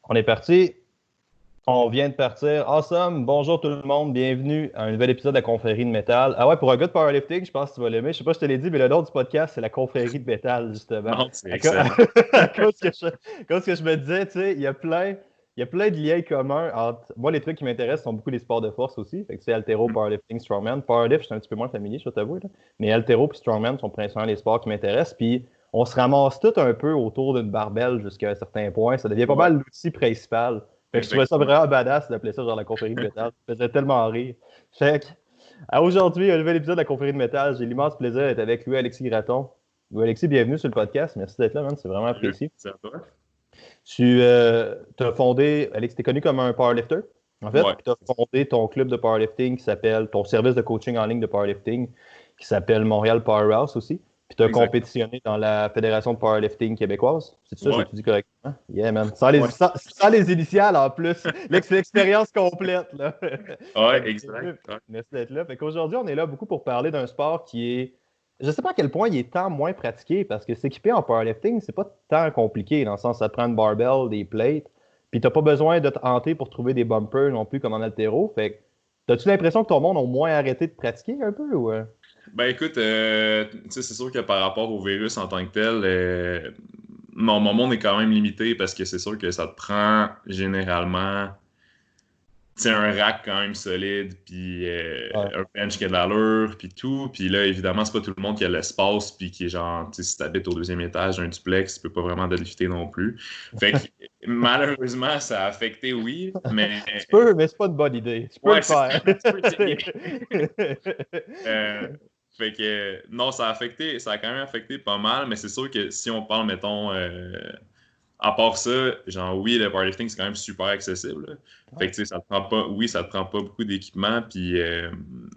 On est parti. On vient de partir. Awesome. Bonjour tout le monde. Bienvenue à un nouvel épisode de la Confrérie de métal. Ah ouais, pour un gars de powerlifting, je pense que tu vas l'aimer. Je sais pas si je te l'ai dit, mais le nom du podcast, c'est la Confrérie de métal, justement. Non, c'est À, co- excellent. à cause que je me disais, tu sais, il y a plein de liens communs entre. Moi, les trucs qui m'intéressent sont beaucoup les sports de force aussi. Fait que c'est haltéro, powerlifting, strongman. Powerlift, je suis un petit peu moins familier, je dois t'avouer, là. Mais haltéro et strongman sont principalement les sports qui m'intéressent. Puis on se ramasse tout un peu autour d'une barbelle jusqu'à un certain point. Ça devient pas Ouais, mal l'outil principal. Fait que je trouvais ça effectivement. vraiment badass d'appeler ça genre la confrérie de métal. Ça faisait tellement rire. Fait que, aujourd'hui, un nouvel épisode de la confrérie de métal. J'ai l'immense plaisir d'être avec Louis-Alexis Graton. Louis-Alexis, bienvenue sur le podcast. Merci d'être là, man. C'est vraiment Salut, apprécié. ça va? Tu as fondé, Alex, tu es connu comme un powerlifter, en fait. Ouais, Puis tu as fondé ton club de powerlifting qui s'appelle, ton service de coaching en ligne de powerlifting qui s'appelle Montréal Powerhouse aussi. Puis tu as exactement. compétitionné dans la Fédération de powerlifting québécoise. C'est ça, Ouais, j'ai tout dit correctement? Yeah, man. Sans les initiales en plus. L'expérience complète, là. Fait ouais, que exact. Ouais. merci d'être là. Fait qu'aujourd'hui, on est là beaucoup pour parler d'un sport qui est. Je ne sais pas à quel point il est tant moins pratiqué parce que s'équiper en powerlifting, c'est pas tant compliqué dans le sens ça te prend une barbell, des plates, puis t'as pas besoin de te hanter pour trouver des bumpers non plus comme en haltéro. Fait que t'as-tu l'impression que ton monde a au moins arrêté de pratiquer un peu ou. Ben écoute, tu sais, c'est sûr que par rapport au virus en tant que tel, non, mon monde est quand même limité parce que c'est sûr que ça te prend généralement. C'est un rack quand même solide, puis Ouais. un bench qui a de l'allure, puis tout. Puis là, évidemment, c'est pas tout le monde qui a l'espace, puis qui est genre, tu sais, si t'habites au deuxième étage d'un duplex, tu peux pas vraiment deadlifter non plus. Fait que malheureusement, ça a affecté, oui, mais Tu peux, mais c'est pas une bonne idée. Tu peux le ouais, c'est ça, faire. tu peux essayer. Euh, fait que non, ça a affecté, ça a quand même affecté pas mal, mais c'est sûr que si on parle, mettons, à part ça, genre oui, le powerlifting, c'est quand même super accessible, là. Fait Ouais. que tu sais, ça te prend pas, oui, ça te prend pas beaucoup d'équipement, puis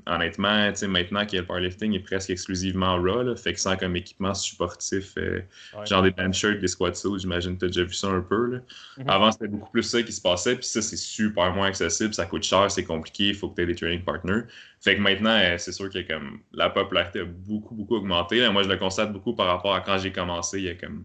honnêtement, tu sais, maintenant que le powerlifting est presque exclusivement raw, là, fait que sans comme équipement supportif, Ouais. genre des bench shirts, des squat suits, j'imagine que tu as déjà vu ça un peu, là. Mhm. Avant, c'était beaucoup plus ça qui se passait, puis ça, c'est super moins accessible, ça coûte cher, c'est compliqué, il faut que tu aies des training partners. Fait que maintenant, c'est sûr que comme la popularité a beaucoup, beaucoup augmenté, là. Moi, je le constate beaucoup par rapport à quand j'ai commencé, il y a comme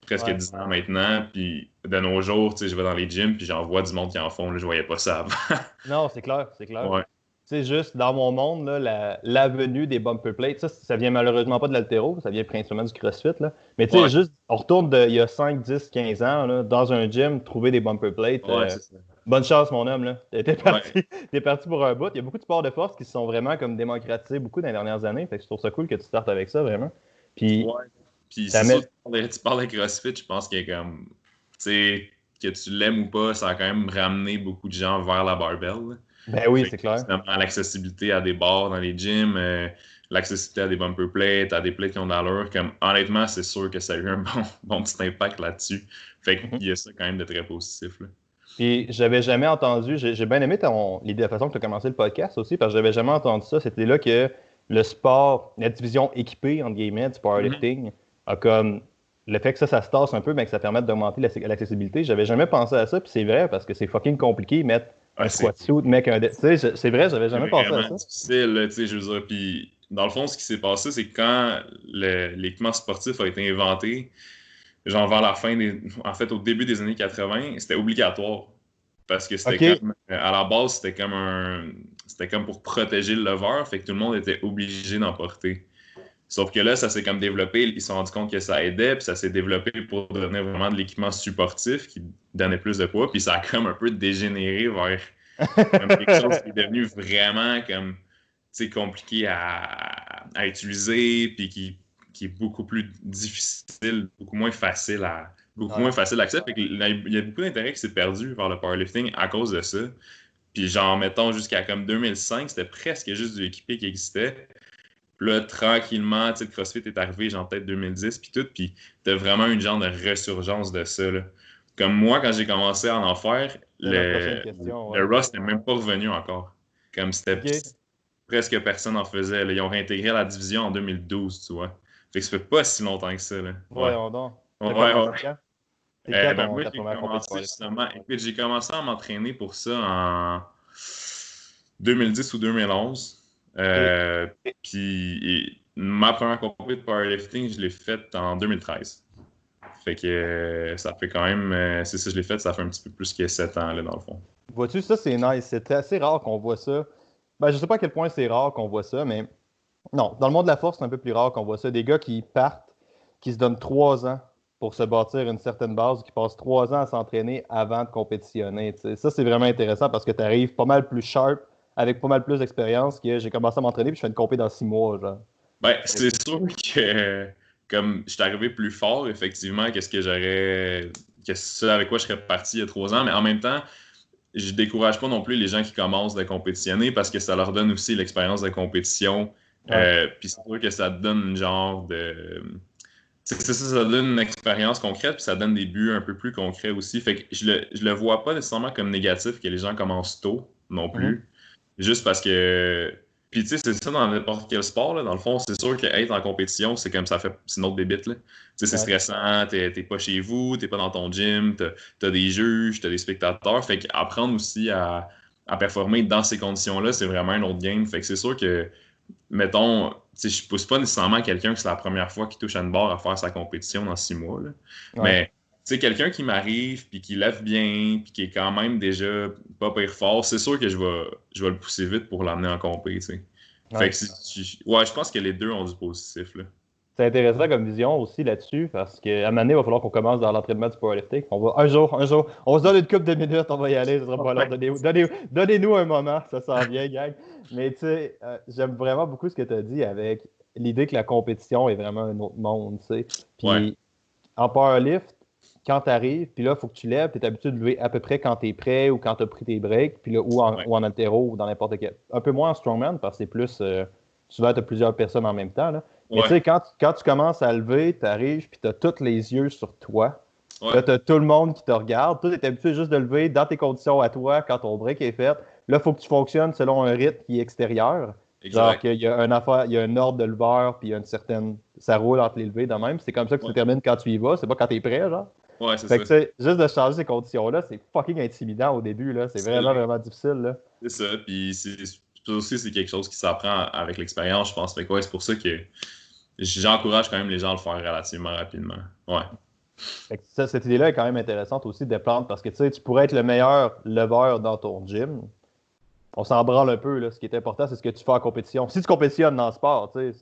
presque Ouais. 10 ans maintenant. Puis de nos jours, tu sais, je vais dans les gyms, puis j'en vois du monde qui en font. Là, je voyais pas ça avant. Non, c'est clair, c'est clair. Ouais. Tu sais, juste dans mon monde, là, l'avenue des bumper plates, ça vient malheureusement pas de l'haltéro, ça vient principalement du CrossFit, là. Mais tu sais, Ouais. juste, on retourne il y a 5, 10, 15 ans, là, dans un gym, trouver des bumper plates. Ouais, c'est ça. Bonne chance, mon homme, là. T'es Ouais. parti, t'es parti pour un bout. Il y a beaucoup de sports de force qui se sont vraiment comme démocratisés beaucoup dans les dernières années. Fait que je trouve ça cool que tu startes avec ça, vraiment. Puis, Ouais. Puis ça c'est sûr, met. tu parles de CrossFit, je pense qu'il y a comme, tu sais, que tu l'aimes ou pas, ça a quand même ramené beaucoup de gens vers la barbell, là. Ben oui, Fait c'est que clair. justement, l'accessibilité à des bars dans les gyms, l'accessibilité à des bumper plates, à des plates qui ont de l'allure, comme honnêtement, c'est sûr que ça a eu un bon petit impact là-dessus. Fait Mhm. qu'il y a ça quand même de très positif, là. Puis j'avais jamais entendu, j'ai bien aimé l'idée, la façon que tu as commencé le podcast aussi, parce que j'avais jamais entendu ça. C'était là que le sport, la division équipée, entre guillemets, du Mhm. powerlifting, a comme le fait que ça se tasse un peu, mais que ça permette d'augmenter l'accessibilité. J'avais jamais pensé à ça, puis c'est vrai, parce que c'est fucking compliqué mettre un Ouais, squat suit, mec, tu sais, c'est vrai, j'avais c'est jamais pensé à vraiment ça. difficile, là, tu sais, je veux dire. Puis, dans le fond, ce qui s'est passé, c'est que quand l'équipement sportif a été inventé, genre vers la fin en fait, au début des années 80, c'était obligatoire. Parce que c'était OK. comme, à la base, c'était comme pour protéger le leveur, fait que tout le monde était obligé d'en porter. Sauf que là, ça s'est comme développé, ils se sont rendus compte que ça aidait, puis ça s'est développé pour devenir vraiment de l'équipement supportif qui donnait plus de poids, puis ça a comme un peu dégénéré vers comme quelque chose qui est devenu vraiment comme, tu sais, compliqué à utiliser, puis qui est beaucoup plus difficile, beaucoup Ouais. moins facile d'accès. Fait que il y a beaucoup d'intérêt qui s'est perdu vers le powerlifting à cause de ça. Puis genre, mettons, jusqu'à comme 2005, c'était presque juste du équipé qui existait. Puis là, tranquillement, tu sais, le CrossFit est arrivé, genre peut-être 2010, puis tout, puis t'as vraiment une genre de résurgence de ça, là. Comme moi, quand j'ai commencé à en faire, C'est ma prochaine question, ouais. le Rust n'est même pas revenu encore. Comme c'était OK. presque personne en faisait, là. Ils ont réintégré la division en 2012, tu vois. Fait que ça fait pas si longtemps que ça, là. Ouais. Voyons donc. T'as Ouais, commencé ouais. quand? C'est quand Ben moi, ta j'ai première compétition commencé powerlifting? justement, écoute, j'ai commencé à m'entraîner pour ça en 2010 ou 2011. OK. Puis ma première compétition de powerlifting, je l'ai faite en 2013. Fait que ça fait quand même, c'est ça, je l'ai fait, ça fait un petit peu plus que 7 ans, là, dans le fond. Vois-tu, ça, c'est nice. C'est assez rare qu'on voit ça. Ben, je sais pas à quel point c'est rare qu'on voit ça, mais non, dans le monde de la force, c'est un peu plus rare qu'on voit ça. Des gars qui partent, qui se donnent 3 ans pour se bâtir une certaine base, qui passent 3 ans à s'entraîner avant de compétitionner. T'sais. Ça, c'est vraiment intéressant parce que tu arrives pas mal plus sharp, avec pas mal plus d'expérience que j'ai commencé à m'entraîner puis je fais une compé dans 6 mois, genre. Ben, c'est sûr que comme je suis arrivé plus fort, effectivement, qu'est-ce que j'aurais. Que ce avec quoi je serais parti il y a 3 ans, mais en même temps, je décourage pas non plus les gens qui commencent de compétitionner parce que ça leur donne aussi l'expérience de compétition. Ouais. Puis c'est sûr que ça te donne une genre de. C'est ça, ça donne une expérience concrète, puis ça donne des buts un peu plus concrets aussi. Fait que je le vois pas nécessairement comme négatif que les gens commencent tôt non Mhm. plus. Juste parce que. Puis tu sais, c'est ça dans n'importe quel sport, là. Dans le fond, c'est sûr qu'être en compétition, c'est comme ça fait. C'est une autre débite, là. Tu sais, c'est Ouais. stressant, t'es pas chez vous, t'es pas dans ton gym, t'as des juges, t'as des spectateurs. Fait qu'apprendre aussi à performer dans ces conditions-là, c'est vraiment un autre game. Fait que c'est sûr que mettons, je pousse pas nécessairement quelqu'un que c'est la première fois qu'il touche à une barre à faire sa compétition dans 6 mois. Là. Ouais. Mais quelqu'un qui m'arrive, puis qui lève bien, puis qui est quand même déjà pas pire fort, c'est sûr que je vais le pousser vite pour l'amener en compé. T'sais. Fait Ouais. que ouais, je pense que les deux ont du positif. Là. C'est intéressant comme vision aussi là-dessus, parce qu'à un moment donné, il va falloir qu'on commence dans l'entraînement du powerlifting. On va un jour, on se donne une couple de minutes, on va y aller, ça sera pas long. Ouais. Donnez-nous un moment, ça s'en vient, gang. Mais tu sais, j'aime vraiment beaucoup ce que tu as dit avec l'idée que la compétition est vraiment un autre monde, tu sais. Ouais. Puis en powerlift, quand tu arrives, puis là, il faut que tu lèves, tu es habitué de lever à peu près quand tu es prêt ou quand tu as pris tes breaks, puis là, Ouais. ou en haltéro ou dans n'importe quel. Un peu moins en strongman, parce que c'est plus. Souvent, tu as plusieurs personnes en même temps. Là. Mais tu Ouais. sais, quand tu commences à lever, tu arrives, puis tu as tous les yeux sur toi. Ouais. Là, tu as tout le monde qui te regarde. Toi, tu es habitué juste de lever dans tes conditions à toi quand ton break est fait. Là, il faut que tu fonctionnes selon un rythme qui est extérieur. Genre Exact. qu'il y a un affaire, il y a un ordre de leveur, puis il y a une certaine. Ça roule entre les levées de même. C'est comme ça que tu Ouais. détermines quand tu y vas. C'est pas quand tu es prêt, genre. Ouais, c'est Fait ça. que, tu sais, juste de changer ces conditions-là, c'est fucking intimidant au début, là. C'est C'est vraiment, vraiment difficile, là. c'est ça. Puis ça aussi, c'est quelque chose qui s'apprend avec l'expérience, je pense. Fait que ouais, c'est pour ça que j'encourage quand même les gens à le faire relativement rapidement. Ouais. Fait que ça, cette idée-là est quand même intéressante aussi de prendre parce que, tu sais, tu pourrais être le meilleur leveur dans ton gym. On s'en branle un peu, là. Ce qui est important, c'est ce que tu fais en compétition. Si tu compétitionnes dans le sport, tu sais,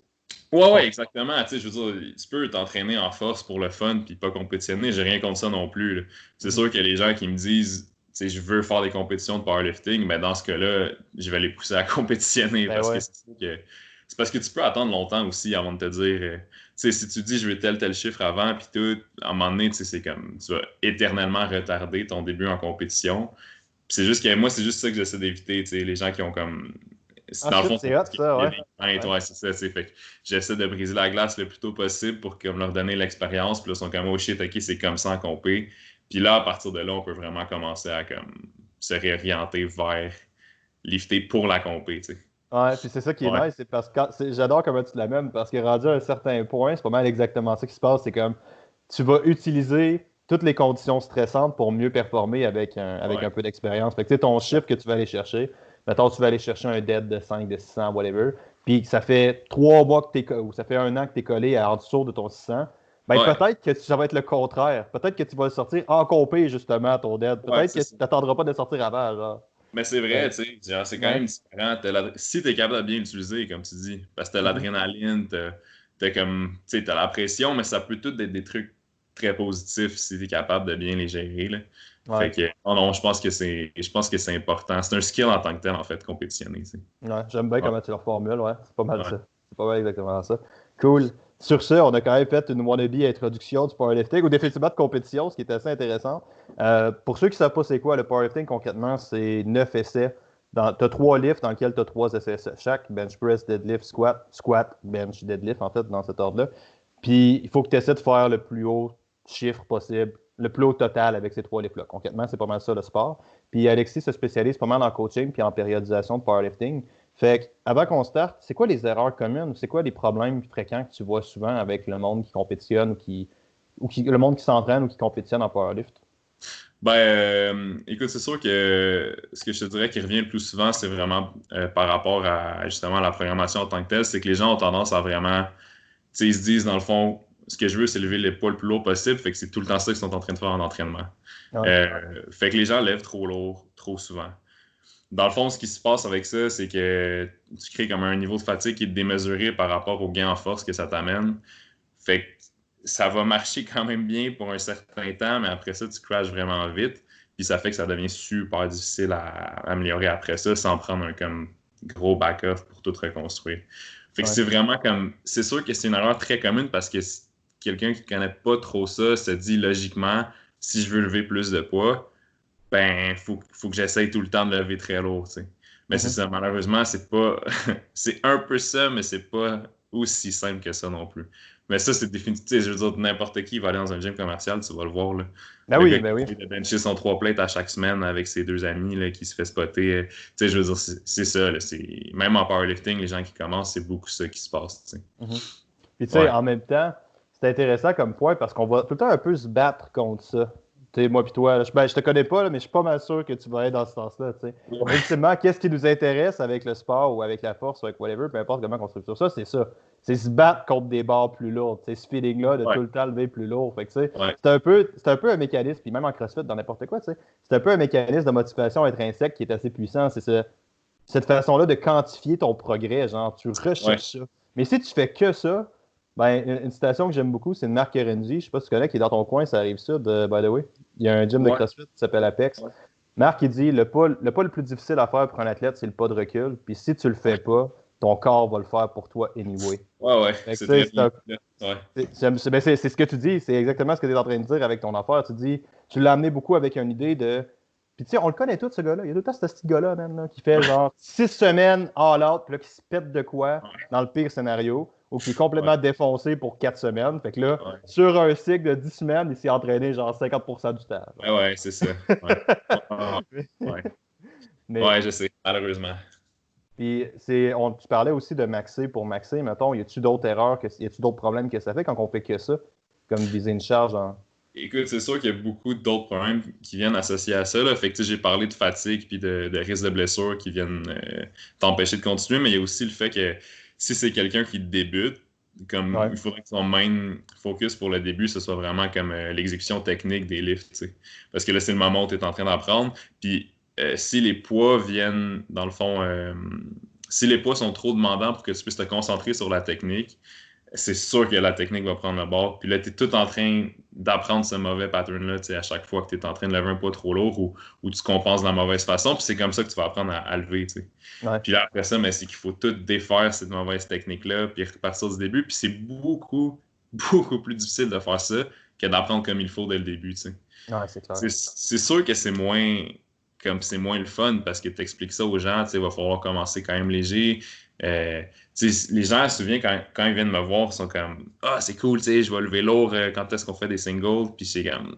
Ouais, ouais, exactement. Tu sais, je veux dire, tu peux t'entraîner en force pour le fun puis pas compétitionner. J'ai rien contre ça non plus. Là. C'est Mhm. sûr que les gens qui me disent, tu sais, je veux faire des compétitions de powerlifting, mais dans ce cas-là, je vais les pousser à compétitionner Ben parce que ouais. c'est sûr que c'est parce que tu peux attendre longtemps aussi avant de te dire, tu sais, si tu dis je veux tel chiffre avant puis tout, à un moment donné, tu sais, c'est comme tu vas éternellement retarder ton début en compétition. Puis c'est juste que moi, c'est juste ça que j'essaie d'éviter, tu sais, les gens qui ont comme Ah dans le shit, fond, c'est hot, ça, il y a ouais. des craintes, Ouais. ouais, c'est ça, c'est fait que j'essaie de briser la glace le plus tôt possible pour comme leur donner l'expérience, puis là, ils sont comme, oh shit, ok, c'est comme ça en compé. Puis là, à partir de là, on peut vraiment commencer à comme se réorienter vers lifter pour la compé, tu sais. Ouais, puis c'est ça qui est Ouais, nice, c'est parce que j'adore comment tu l'amènes, parce que rendu à un certain point, c'est pas mal exactement ça qui se passe. C'est comme tu vas utiliser toutes les conditions stressantes pour mieux performer avec ouais, un peu d'expérience. Fait que tu sais, ton chiffre que tu vas aller chercher, mettons, tu vas aller chercher un dead de 5, de 600, whatever, puis ça fait 3 mois que ou ça fait un an que tu es collé en dessous de ton 600, ben ouais, peut-être que ça va être le contraire. Peut-être que tu vas le sortir en compé, justement, ton dead. ouais, Peut-être c'est que tu ça. t'attendras pas de le sortir avant, genre. Mais c'est vrai, Fait tu sais, genre, c'est quand ouais. même différent. Si t'es capable de bien l'utiliser, comme tu dis, parce que t'as Mhm. l'adrénaline, t'as comme, tu sais, t'as la pression, mais ça peut tout être des trucs très positifs si t'es capable de bien les gérer, là. Fait Ouais. que, oh non, je pense que c'est important. C'est un skill en tant que tel, en fait, compétitionner, tu sais. Ouais, j'aime bien Ouais, comment tu le reformules, ouais. C'est pas mal ouais, ça. C'est pas mal exactement ça. Cool. Sur ce, on a quand même fait une wannabe introduction du powerlifting ou définitivement de compétition, ce qui est assez intéressant. Pour ceux qui ne savent pas c'est quoi, le powerlifting, concrètement, c'est 9 essais. Tu as 3 lifts dans lesquels tu as 3 essais chaque. Bench press, deadlift, squat, bench, deadlift, en fait, dans cet ordre-là. Puis, il faut que tu essaies de faire le plus haut chiffre possible, le plus haut total avec ces 3 lifts-là. Concrètement, c'est pas mal ça le sport. Puis Alexis se spécialise pas mal en coaching puis en périodisation de powerlifting. Fait que, avant qu'on starte, c'est quoi les erreurs communes? C'est quoi les problèmes fréquents que tu vois souvent avec le monde qui compétitionne ou le monde qui s'entraîne ou qui compétitionne en powerlift? Ben, écoute, c'est sûr que ce que je te dirais qui revient le plus souvent, c'est vraiment par rapport à justement la programmation en tant que telle, c'est que les gens ont tendance à vraiment, tu sais, ils se disent dans le fond, ce que je veux, c'est lever les poids le plus lourd possible. Fait que c'est tout le temps ça qu'ils sont en train de faire en entraînement. Ouais. Fait que les gens lèvent trop lourd, trop souvent. Dans le fond, ce qui se passe avec ça, c'est que tu crées comme un niveau de fatigue qui est démesuré par rapport au gain en force que ça t'amène. Fait que ça va marcher quand même bien pour un certain temps, mais après ça, tu crashes vraiment vite. Puis ça fait que ça devient super difficile à améliorer après ça sans prendre un comme gros back-off pour tout reconstruire. Fait que Ouais. c'est vraiment comme. C'est sûr que c'est une erreur très commune parce que quelqu'un qui ne connaît pas trop ça se dit logiquement, si je veux lever plus de poids, ben, faut que j'essaye tout le temps de lever très lourd, tu sais. Mais c'est Mhm. ça, malheureusement, c'est pas. C'est un peu ça, mais c'est pas aussi simple que ça non plus. Mais ça, c'est définitif. Je veux dire, n'importe qui va aller dans un gym commercial, tu vas le voir, là. Ben Le oui, gars ben qui oui. essaie de bencher son 3 plates à chaque semaine avec ses 2 amis, là, qui se fait spotter. Tu sais, je veux dire, c'est ça, là. Même en powerlifting, les gens qui commencent, c'est beaucoup ça qui se passe, tu sais. Mhm. Puis tu sais, Ouais. en même temps, c'est intéressant comme point parce qu'on va tout le temps un peu se battre contre ça. Tu sais, moi puis toi, là, je te connais pas, là, mais je suis pas mal sûr que tu vas être dans ce sens-là. Tu sais. Ouais. Ultimement, qu'est-ce qui nous intéresse avec le sport ou avec la force ou avec whatever, peu importe comment on structure ça, c'est ça. C'est se battre contre des barres plus lourdes. Tu sais, ce feeling-là de Ouais. tout le temps lever plus lourd. Fait que, tu sais, Ouais. c'est un peu un mécanisme, puis même en CrossFit, dans n'importe quoi, tu sais, c'est un peu un mécanisme de motivation intrinsèque qui est assez puissant. C'est cette façon-là de quantifier ton progrès. Genre, tu Ouais. recherches ça. Mais si tu fais que ça, ben, une citation que j'aime beaucoup, c'est de Marc Kerenzi. Je sais pas si tu connais, qui est dans ton coin, ça arrive sud, by the way. Il y a un gym de Ouais. CrossFit qui s'appelle Apex. Ouais. Marc, il dit le pas le plus difficile à faire pour un athlète, c'est le pas de recul. Puis si tu le fais pas, ton corps va le faire pour toi anyway. Ouais, ouais. Fait que, C'est tu sais, très bien. Ouais. c'est ce que tu dis, c'est exactement ce que tu es en train de dire avec ton affaire. Tu dis, tu l'as amené beaucoup avec une idée de. Puis tu sais, on le connaît tout, ce gars-là. Il y a tout le temps ce petit gars-là, même, là, qui fait genre 6 semaines all out, puis là, qui se pète de quoi dans le pire scénario, ou qui est Ouais. complètement défoncé pour 4 semaines. Fait que là, Ouais. sur un cycle de 10 semaines, il s'est entraîné genre 50% du temps. Ouais, ouais, c'est ça. Ouais. Ouais. Ouais. Mais, Ouais, je sais, malheureusement. puis, tu parlais aussi de maxer pour maxer, mettons, y a-tu d'autres erreurs, y a-tu d'autres problèmes que ça fait quand on fait que ça, comme viser une charge en. Écoute, c'est sûr qu'il y a beaucoup d'autres problèmes qui viennent associés à ça, là. Fait que, tu sais, j'ai parlé de fatigue puis de risque de blessure qui viennent t'empêcher de continuer, mais il y a aussi le fait que si c'est quelqu'un qui débute, comme Ouais. il faudrait que son main focus pour le début, ce soit vraiment comme l'exécution technique des lifts, tu sais. Parce que là, c'est le moment où tu es en train d'apprendre. Puis si les poids viennent, dans le fond, si les poids sont trop demandants pour que tu puisses te concentrer sur la technique, c'est sûr que la technique va prendre le bord. Puis là, tu es tout en train d'apprendre ce mauvais pattern-là, tu sais, à chaque fois que tu es en train de lever un poids trop lourd ou tu compenses de la mauvaise façon. Puis c'est comme ça que tu vas apprendre à lever, tu sais. Ouais. Puis là, après ça, mais c'est qu'il faut tout défaire cette mauvaise technique-là, puis repartir du début. Puis c'est beaucoup, beaucoup plus difficile de faire ça que d'apprendre comme il faut dès le début, tu sais. Ouais, c'est clair. C'est sûr que c'est moins le fun parce que tu expliques ça aux gens, tu sais, il va falloir commencer quand même léger. Les gens, se souviennent, quand ils viennent me voir, ils sont comme ah, c'est cool, tu sais, je vais lever lourd quand est-ce qu'on fait des singles, puis c'est comme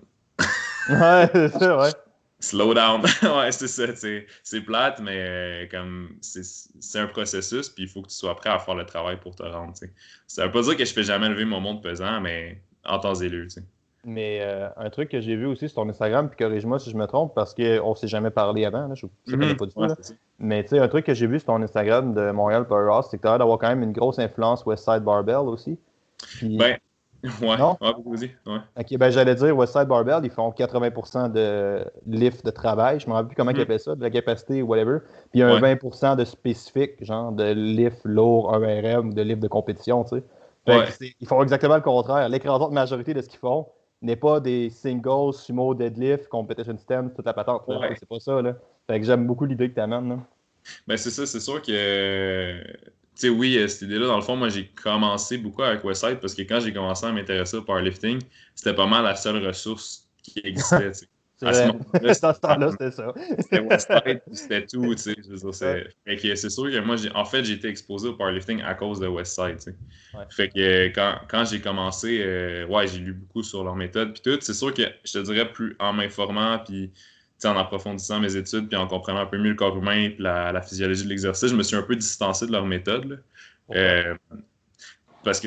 Ouais, c'est ça, ouais. slow down. Ouais, c'est ça, tu sais. C'est plate, mais comme c'est un processus, puis il faut que tu sois prêt à faire le travail pour te rendre, tu sais. Ça veut pas dire que je fais jamais lever mon monde pesant, mais en temps et lieu, tu sais. Mais un truc que j'ai vu aussi sur ton Instagram, puis corrige-moi si je me trompe, parce qu'on ne s'est jamais parlé avant, là, je ne connais pas du tout. Ouais, Là. c'est ça. Mais tu sais, un truc que j'ai vu sur ton Instagram de Montréal Powerhouse, c'est que tu as l'air d'avoir quand même une grosse influence Westside Barbell aussi. Puis, Ben, ouais, non? ouais, vas-y, ouais. Ok, ben j'allais dire Westside Barbell, ils font 80% de lift de travail. Je me rappelle plus comment ils appellent ça, de la capacité ou whatever. Puis il y a un Ouais, 20% de spécifique, genre de lift lourd 1RM ou de lift de compétition, tu sais. Fait que ouais, ils font exactement le contraire. L'écrasante majorité de ce qu'ils font n'est pas des singles, sumo, deadlift, competition stand, toute la patente. Là. ouais. C'est pas ça. Là. Fait que j'aime beaucoup l'idée que tu amènes. Là. Ben, c'est ça, c'est sûr que, tu sais, oui, cette idée-là, dans le fond, moi, j'ai commencé beaucoup avec Westside parce que quand j'ai commencé à m'intéresser au powerlifting, c'était pas mal la seule ressource qui existait, tu sais. C'est À ce vrai. moment-là, Dans ce temps-là, c'était ça. c'était Westside, puis c'était tout, tu sais. Je veux dire, Ouais. fait que c'est sûr que moi, en fait, j'ai été exposé au powerlifting à cause de Westside, tu sais. Ouais. Fait que quand j'ai commencé, ouais, j'ai lu beaucoup sur leur méthode, puis tout. C'est sûr que je te dirais plus en m'informant, puis en approfondissant mes études, puis en comprenant un peu mieux le corps humain, puis la physiologie de l'exercice, je me suis un peu distancé de leur méthode, là. Pourquoi? Parce que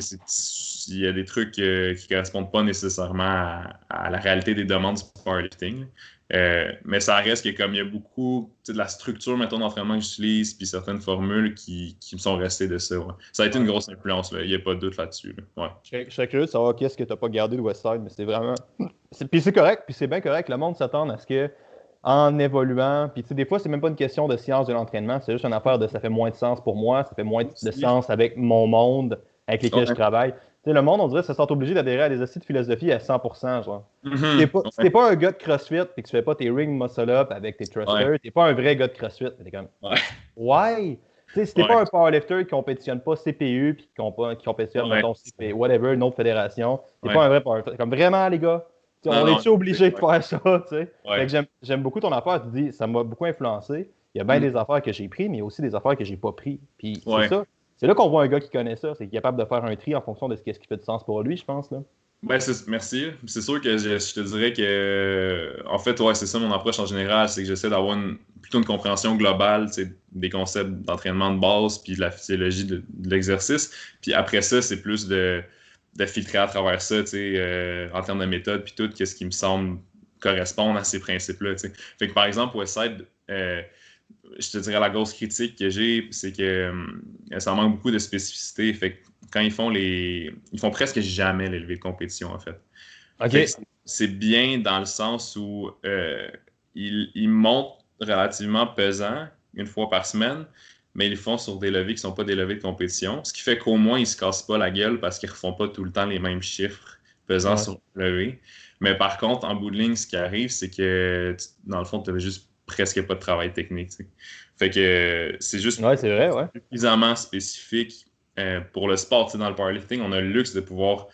il y a des trucs qui correspondent pas nécessairement à la réalité des demandes du powerlifting. Mais ça reste que comme il y a beaucoup de la structure, mettons, d'entraînement que j'utilise, puis certaines formules qui me sont restées de ça. Ouais. Ça a été une grosse influence, là. Il n'y a pas de doute là-dessus. Là. Ouais. Je serais curieux de savoir qu'est-ce que tu n'as pas gardé de Westside, mais c'est vraiment. Puis c'est correct, puis c'est bien correct. Le monde s'attend à ce que, en évoluant, puis tu sais, des fois, c'est même pas une question de science de l'entraînement, c'est juste une affaire de ça fait moins de sens pour moi, ça fait moins de sens avec mon monde, avec lequel je travaille. Tu sais, le monde, on dirait, se sent obligé d'adhérer à des astuces de philosophie à 100%, genre. Si t'es pas un gars de CrossFit et que tu fais pas tes ring muscle-up avec tes thrusters, t'es pas un vrai gars de CrossFit. T'es comme, ouais. Tu sais, si t'es pas un powerlifter qui compétitionne pas CPU puis qui compétitionne, mettons, CP, whatever, une autre fédération, t'es pas un vrai powerlifter. Comme vraiment, les gars, on est-tu obligé de faire ça, tu sais? Fait que j'aime beaucoup ton affaire. Tu dis, ça m'a beaucoup influencé. Il y a bien des affaires que j'ai prises, mais il y a aussi des affaires que j'ai pas prises. Puis c'est ça. C'est là qu'on voit un gars qui connaît ça. C'est qu'il est capable de faire un tri en fonction de ce qui fait du sens pour lui, je pense, là. Ben, merci. C'est sûr que je te dirais que, en fait, c'est ça mon approche en général, c'est que j'essaie d'avoir plutôt une compréhension globale des concepts d'entraînement de base puis de la physiologie de l'exercice. Puis après ça, c'est plus de filtrer à travers ça, en termes de méthode puis tout, qu'est-ce qui me semble correspondre à ces principes-là. Fait que par exemple, Westside, je te dirais la grosse critique que j'ai, c'est que ça manque beaucoup de spécificité. Fait que quand ils font presque jamais l'élevé de compétition, en fait. Okay. C'est bien dans le sens où ils montent relativement pesant une fois par semaine, mais ils le font sur des levées qui ne sont pas des levées de compétition. Ce qui fait qu'au moins, ils ne se cassent pas la gueule parce qu'ils ne refont pas tout le temps les mêmes chiffres pesant sur le levé. Mais par contre, en bout de ligne, ce qui arrive, c'est que dans le fond, tu n'avais juste presque pas de travail technique. T'sais. Fait que c'est juste suffisamment spécifique pour le sport. Dans le powerlifting, on a le luxe de pouvoir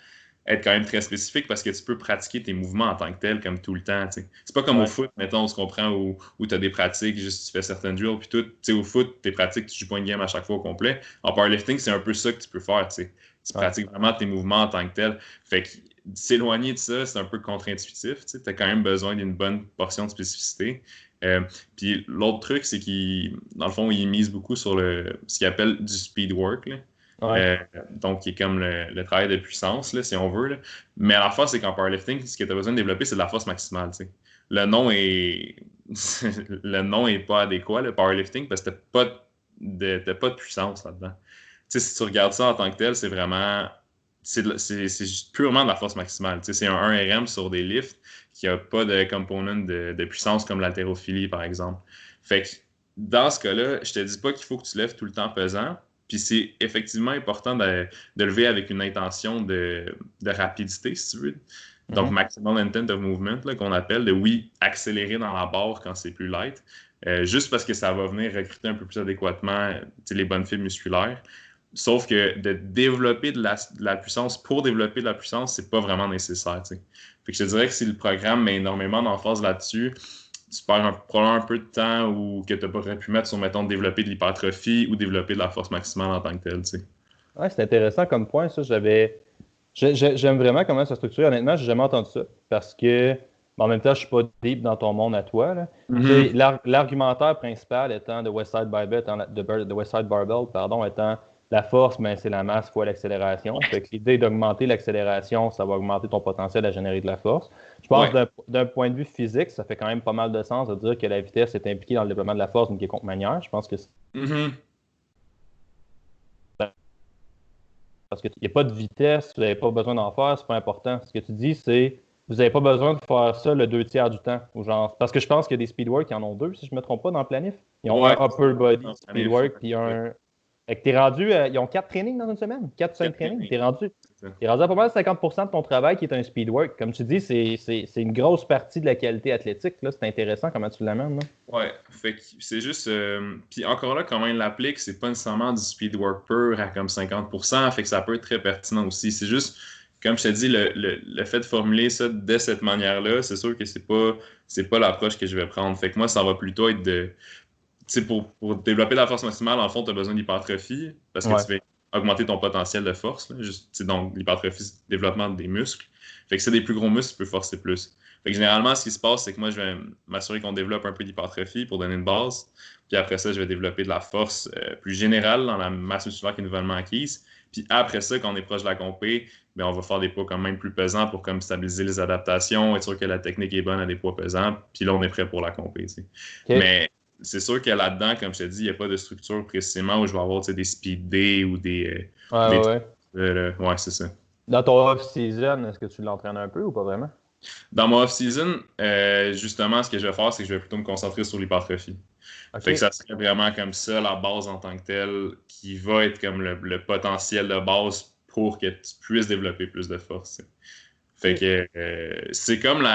être quand même très spécifique parce que tu peux pratiquer tes mouvements en tant que tel comme tout le temps. T'sais. C'est pas comme au foot, mettons, on se comprend, où tu as des pratiques, juste tu fais certaines drills, puis tout. T'sais, au foot, tes pratiques, tu joues pas une game à chaque fois au complet. En powerlifting, c'est un peu ça que tu peux faire. T'sais. Tu pratiques vraiment tes mouvements en tant que tel. Fait que s'éloigner de ça, c'est un peu contre-intuitif. Tu as quand même besoin d'une bonne portion de spécificité. Puis l'autre truc, c'est dans le fond, ils misent beaucoup sur ce qu'ils appellent du speed work. Donc, qui est comme le travail de puissance, là, si on veut. Là. Mais à la fois, c'est qu'en powerlifting, ce que tu as besoin de développer, c'est de la force maximale. T'sais. Le nom est pas adéquat, le powerlifting, parce que tu n'as pas de puissance là-dedans. T'sais, si tu regardes ça en tant que tel, c'est vraiment... C'est purement de la force maximale. T'sais, c'est un 1 RM sur des lifts qui n'a pas de component de puissance comme l'haltérophilie, par exemple. Fait que dans ce cas-là, je te dis pas qu'il faut que tu lèves tout le temps pesant, puis c'est effectivement important de lever avec une intention de rapidité, si tu veux. Donc, maximum intent of movement, là, qu'on appelle, accélérer dans la barre quand c'est plus light, juste parce que ça va venir recruter un peu plus adéquatement les bonnes fibres musculaires. Sauf que de développer de la puissance pour développer de la puissance, c'est pas vraiment nécessaire. T'sais. Fait que je te dirais que si le programme met énormément d'emphase là-dessus, tu perds probablement un peu de temps ou que tu n'aurais pu mettre sur, mettons, développer de l'hypertrophie ou développer de la force maximale en tant que telle. Ouais, c'est intéressant comme point, ça. J'aime vraiment comment ça structure. Honnêtement, j'ai jamais entendu ça parce que, en même temps, je suis pas deep dans ton monde à toi. Là. L'argumentaire principal étant de Westside Barbell, étant la force, mais c'est la masse fois l'accélération. Fait que l'idée d'augmenter l'accélération, ça va augmenter ton potentiel à générer de la force. Je pense d'un point de vue physique, ça fait quand même pas mal de sens de dire que la vitesse est impliquée dans le développement de la force d'une quelconque manière. Je pense que c'est... Parce qu'il n'y a pas de vitesse, vous n'avez pas besoin d'en faire, c'est pas important. Ce que tu dis, c'est vous n'avez pas besoin de faire ça le 2/3 du temps. Ou genre, parce que je pense qu'il y a des speedwork qui en ont 2, si je ne me trompe pas, dans le planif. Ils ont un upper body speedwork, puis un... Fait que t'es rendu, ils ont 4 trainings dans une semaine, 4 ou 5 trainings. T'es rendu à pas mal 50% de ton travail qui est un speedwork. Comme tu dis, c'est une grosse partie de la qualité athlétique. Là. C'est intéressant comment tu l'amènes. Ouais, fait que c'est juste... Puis encore là, comment il l'applique, c'est pas nécessairement du speedwork pur à comme 50%, fait que ça peut être très pertinent aussi. C'est juste, comme je t'ai dit, le fait de formuler ça de cette manière-là, c'est sûr que c'est pas l'approche que je vais prendre. Fait que moi, ça va plutôt être de... Pour développer la force maximale, en fond, tu as besoin d'hypertrophie parce que tu vas augmenter ton potentiel de force. Là, donc, l'hypertrophie, c'est le développement des muscles. Fait que c'est des plus gros muscles, tu peux forcer plus. Fait que généralement, ce qui se passe, c'est que moi, je vais m'assurer qu'on développe un peu d'hypertrophie pour donner une base. Puis après ça, je vais développer de la force plus générale dans la masse musculaire qui est nouvellement acquise. Puis après ça, quand on est proche de la compé, ben, on va faire des poids quand même plus pesants pour comme stabiliser les adaptations, être sûr que la technique est bonne à des poids pesants, puis là, on est prêt pour la compé. OK. Mais c'est sûr que là-dedans, comme je te dis, il n'y a pas de structure précisément où je vais avoir des speed days ou Ouais, des ouais, trucs. ouais. Ouais, c'est ça. Dans ton off-season, est-ce que tu l'entraînes un peu ou pas vraiment? Dans mon off-season, justement, ce que je vais faire, c'est que je vais plutôt me concentrer sur l'hypertrophie. Fait que OK. ça serait vraiment comme ça, la base en tant que telle, qui va être comme le potentiel de base pour que tu puisses développer plus de force. Fait OK. que c'est comme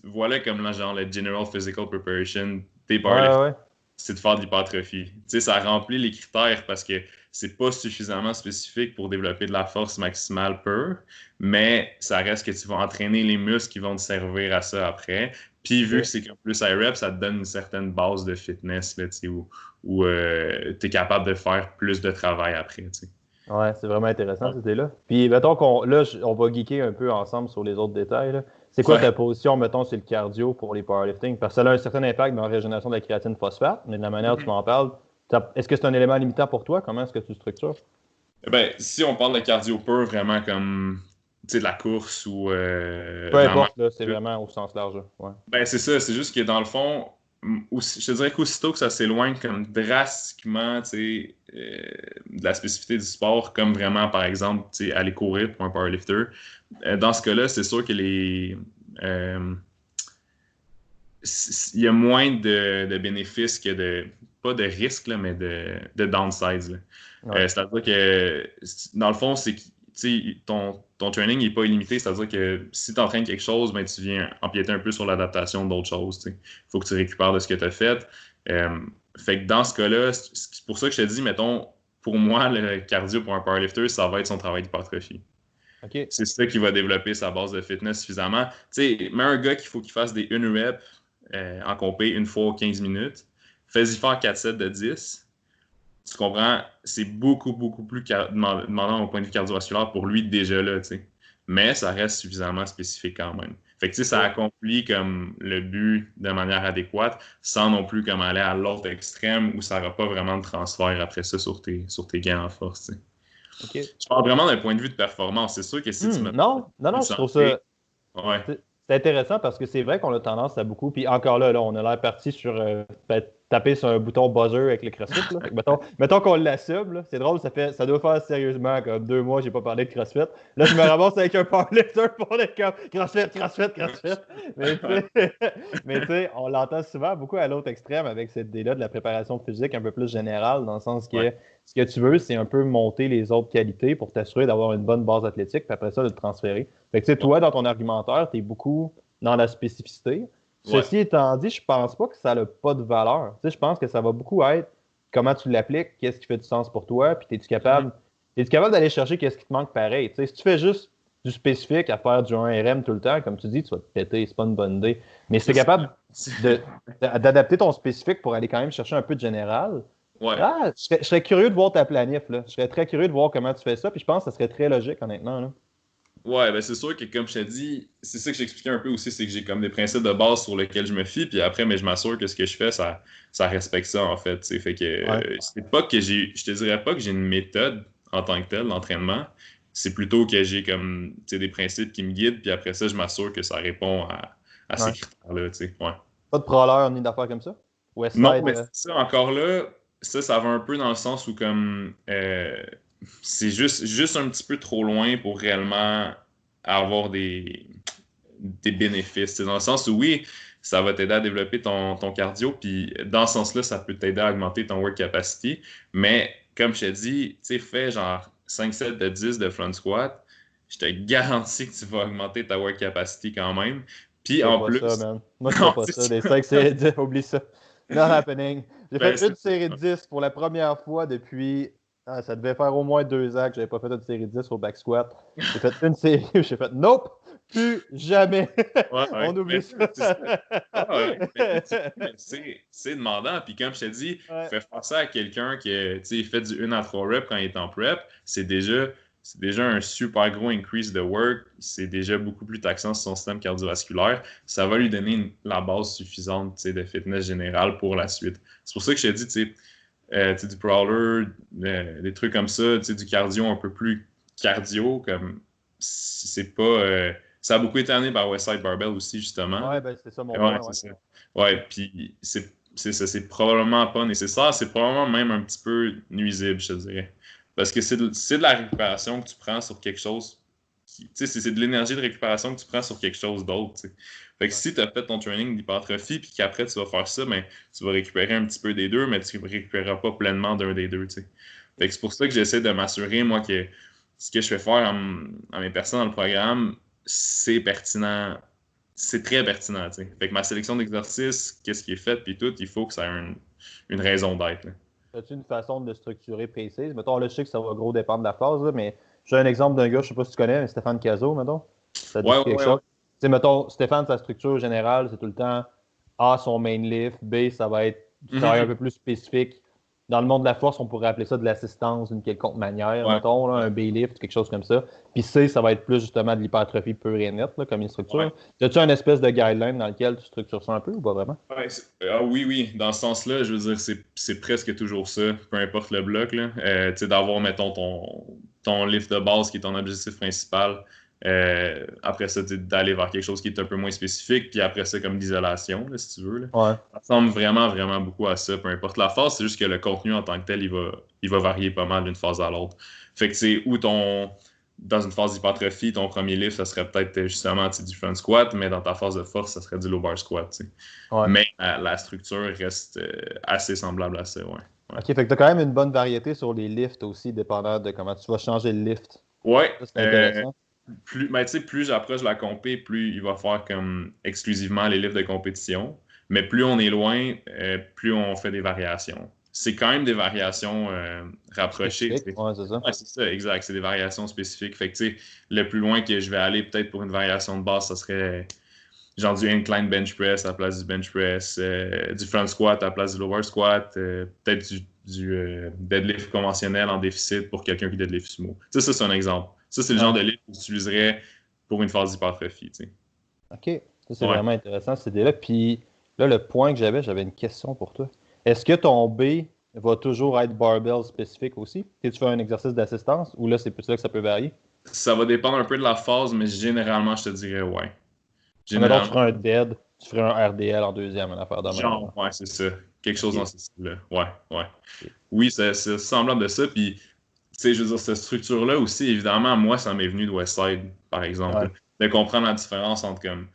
voilà comme là, genre le General Physical Preparation des Ouais, ouais, powerlifters, ouais. c'est de faire de l'hypertrophie. Tu sais, ça remplit les critères parce que c'est pas suffisamment spécifique pour développer de la force maximale pure, mais ça reste que tu vas entraîner les muscles qui vont te servir à ça après. Puis vu que OK. c'est comme plus high rep, ça te donne une certaine base de fitness là, tu sais, où tu es capable de faire plus de travail après. Tu sais. Ouais, c'est vraiment intéressant, Ouais. cette idée-là. Puis, mettons on va geeker un peu ensemble sur les autres détails, là. C'est quoi Ouais. ta position, mettons, sur le cardio pour les powerlifting? Parce que ça a un certain impact dans la régénération de la créatine phosphate, mais de la manière dont tu m'en parles, est-ce que c'est un élément limitant pour toi? Comment est-ce que tu structures? Ben, si on parle de cardio pur, vraiment comme tu sais, de la course ou Peu de la marche, importe, là, c'est vraiment au sens large, là. Ouais. ben c'est ça, c'est juste que dans le fond, je te dirais qu'aussitôt que ça s'éloigne comme drastiquement tu sais, de la spécificité du sport, comme vraiment par exemple tu sais, aller courir pour un powerlifter, dans ce cas-là, c'est sûr que euh, il y a moins de bénéfices que pas de risques, là, mais de downsides. Là. Ouais. C'est-à-dire que, dans le fond, c'est que ton training n'est pas illimité. C'est-à-dire que si tu entraînes quelque chose, ben, tu viens empiéter un peu sur l'adaptation d'autres choses. Il faut que tu récupères de ce que tu as fait. Euh, fait que dans ce cas-là, c'est pour ça que je te dis, mettons, pour moi, le cardio pour un powerlifter, ça va être son travail d'hypertrophie. OK. C'est ça qui va développer sa base de fitness suffisamment. Tu sais, mais un gars qu'il faut qu'il fasse des 1 rep en compé une fois 15 minutes, fais-y faire 4 sets de 10. Tu comprends? C'est beaucoup, beaucoup plus demandant au point de vue cardiovasculaire pour lui déjà là, tu sais. Mais ça reste suffisamment spécifique quand même. Fait que, tu sais, ça OK. accomplit comme le but de manière adéquate, sans non plus comme aller à l'autre extrême où ça n'aura pas vraiment de transfert après ça sur tes gains en force, tu sais. OK. Je parle vraiment d'un point de vue de performance. C'est sûr que si tu me Non, non, non, je trouve ça. concentré, ouais, C'est intéressant parce que c'est vrai qu'on a tendance à beaucoup. Puis encore là, on a l'air parti sur taper sur un bouton buzzer avec le CrossFit. Là. Fait que mettons qu'on l'assume. Là. C'est drôle, ça doit faire sérieusement comme 2 mois que j'ai pas parlé de CrossFit. Là, je me ramasse avec un powerlifter pour les comme CrossFit, CrossFit, CrossFit. Mais tu sais, mais tu sais, on l'entend souvent beaucoup à l'autre extrême avec cette idée-là de la préparation physique un peu plus générale, dans le sens ouais, que ce que tu veux, c'est un peu monter les autres qualités pour t'assurer d'avoir une bonne base athlétique, puis après ça, de le transférer. Fait que, tu sais, toi, dans ton argumentaire, tu es beaucoup dans la spécificité. ouais. Ceci étant dit, je pense pas que ça n'a pas de valeur. Tu sais, je pense que ça va beaucoup être comment tu l'appliques, qu'est-ce qui fait du sens pour toi, puis Mhm. es-tu capable d'aller chercher qu'est-ce qui te manque pareil. Tu sais, si tu fais juste du spécifique à faire du 1RM tout le temps, comme tu dis, tu vas te péter, c'est pas une bonne idée. Mais si tu es C'est ça. capable d'adapter ton spécifique pour aller quand même chercher un peu de général, Ouais. ah, je serais curieux de voir ta planif, là. Je serais très curieux de voir comment tu fais ça, puis je pense que ça serait très logique, honnêtement, là. Ouais, ben c'est sûr que comme je t'ai dit, c'est ça que j'expliquais un peu aussi, c'est que j'ai comme des principes de base sur lesquels je me fie, puis après, mais je m'assure que ce que je fais, ça respecte ça en fait. Tu sais. Fait que Ouais. c'est pas que je te dirais pas que j'ai une méthode en tant que telle d'entraînement. C'est plutôt que j'ai comme tu sais, des principes qui me guident, puis après ça, je m'assure que ça répond à ces Ouais. critères-là. Tu sais. Ouais. Pas de proleur ni d'affaires comme ça? Non, Westside. mais ça, encore là, ça va un peu dans le sens où comme c'est juste un petit peu trop loin pour réellement avoir des bénéfices. C'est dans le sens où oui, ça va t'aider à développer ton cardio, puis dans ce sens-là, ça peut t'aider à augmenter ton work capacity. Mais comme je t'ai dit, tu sais, fais genre 5 sets de 10 de front squat. Je te garantis que tu vas augmenter ta work capacity quand même. Puis Je fais en pas ça, plus, man. Moi, je fais non, pas c'est ça. Des ça. 5 séries de 10, oublie ça. Not happening. J'ai Ben, fait une c'est série ça. de 10 pour la première fois depuis. Ça devait faire au moins 2 ans que j'avais pas fait une série de 10 au back squat. J'ai fait une série, j'ai fait nope, plus jamais. Ouais, ouais. On oublie Mais ça. c'est ça. Ah ouais. Mais tu sais, c'est demandant. Puis comme je te dis, Ouais, fais faire ça à quelqu'un qui tu sais, fait du 1 à 3 reps quand il est en prep. C'est déjà un super gros increase de work. C'est déjà beaucoup plus taxant sur son système cardiovasculaire. Ça va lui donner la base suffisante tu sais, de fitness générale pour la suite. C'est pour ça que je te dis, tu sais, du crawler, des trucs comme ça, du cardio un peu plus cardio, comme c'est pas. Ça a beaucoup été amené par Westside Barbell aussi, justement. Ouais, ben c'est ça mon Ouais, point, c'est ouais. ça. Ouais, puis ça, c'est probablement pas nécessaire, c'est probablement même un petit peu nuisible, je te dirais. Parce que c'est de la récupération que tu prends sur quelque chose. Tu sais, c'est de l'énergie de récupération que tu prends sur quelque chose d'autre, tu sais. Fait que Ouais. si tu as fait ton training d'hypertrophie, puis qu'après tu vas faire ça, ben, tu vas récupérer un petit peu des deux, mais tu ne récupéreras pas pleinement d'un des deux, tu sais. Fait que c'est pour ça que j'essaie de m'assurer, moi, que ce que je fais faire à mes personnes dans le programme, c'est pertinent, c'est très pertinent, tu sais. Fait que ma sélection d'exercices, qu'est-ce qui est fait, puis tout, il faut que ça ait une raison d'être, là. As-tu une façon de le structurer précise? Mettons, là, je sais que ça va gros dépendre de la phase, là, mais j'ai un exemple d'un gars, je sais pas si tu connais, mais Stéphane Cazot, mettons. Ça te Ouais, dit ouais, quelque ouais, ouais. chose? Tu sais, mettons, Stéphane, sa structure générale, c'est tout le temps A, son main lift, B, ça va être du travail un Mhm. peu plus spécifique. Dans le monde de la force, on pourrait appeler ça de l'assistance d'une quelconque manière, Ouais, mettons, là, ouais, un B-lift, quelque chose comme ça. Puis C, ça va être plus justement de l'hypertrophie pure et nette, là, comme une ouais. structure. As-tu un espèce de guideline dans lequel tu structures ça un peu ou pas vraiment? Ouais, oui, oui, dans ce sens-là, je veux dire, c'est presque toujours ça, peu importe le bloc, là. Tu sais, d'avoir, mettons, ton lift de base qui est ton objectif principal. Après ça, d'aller vers quelque chose qui est un peu moins spécifique, puis après ça, comme l'isolation, là, si tu veux, là. Ouais. Ça ressemble vraiment, vraiment beaucoup à ça, peu importe la phase, c'est juste que le contenu en tant que tel, il va varier pas mal d'une phase à l'autre. Fait que c'est où dans une phase d'hypertrophie, ton premier lift, ça serait peut-être justement du front squat, mais dans ta phase de force, ça serait du low bar squat, tu sais. Ouais. Mais la structure reste assez semblable à ça, ouais. Ouais, OK, fait que tu as quand même une bonne variété sur les lifts aussi, dépendant de comment tu vas changer le lift. ouais Ça, c'est intéressant. ben, tu sais, plus j'approche la compé, plus il va faire comme exclusivement les livres de compétition. Mais plus on est loin, plus on fait des variations. C'est quand même des variations rapprochées, tu Spécifique. sais. Ouais, c'est ça. Ouais, c'est ça, exact. C'est des variations spécifiques. Fait que, tu sais, le plus loin que je vais aller, peut-être pour une variation de base, ça serait genre du incline bench press à la place du bench press, du front squat à la place du lower squat, peut-être du deadlift conventionnel en déficit pour quelqu'un qui deadlift sumo. Tu sais, ça, c'est un exemple. Ça, c'est le genre Ouais. de lift que j'utiliserais pour une phase d'hypertrophie, tu sais. OK. Ça, c'est Ouais. vraiment intéressant, cette idée-là. Puis là, le point que j'avais une question pour toi. Est-ce que ton B va toujours être barbell spécifique aussi? Tu fais un exercice d'assistance ou là, c'est plus là que ça peut varier? Ça va dépendre un peu de la phase, mais généralement, je te dirais ouais. Mettons, tu Généralement, ferais un dead, tu ferais un RDL en deuxième, une affaire de même, genre, là. ouais, c'est ça. Quelque chose dans OK. ce style-là. Ouais, ouais. OK. Oui, c'est semblable de ça. Puis, tu sais, je veux dire, cette structure-là aussi, évidemment, moi, ça m'est venu de Westside, par exemple. Ouais. De comprendre la différence entre comme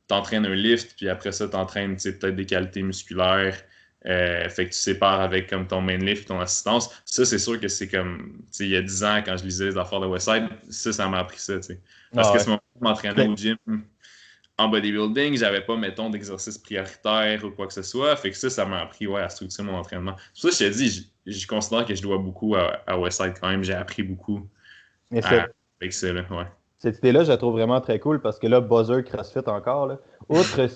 t'entraînes un lift, puis après ça, t'entraînes, tu sais, peut-être des qualités musculaires. Fait que tu sépares avec comme ton main lift et ton assistance. Ça, c'est sûr que c'est comme, tu sais, il y a 10 ans, quand je lisais les affaires de Westside, ça m'a appris ça, tu sais. Parce Ah que ouais. ce moment où je m'entraînais C'était- au gym, en bodybuilding, j'avais pas, mettons, d'exercice prioritaire ou quoi que ce soit. Fait que ça m'a appris ouais, à structurer mon entraînement. C'est pour ça que je te dis, je considère que je dois beaucoup à Westside quand même. J'ai appris beaucoup Mais avec ça, là, ouais. cette idée-là, je la trouve vraiment très cool parce que là, buzzer CrossFit encore, là. Outre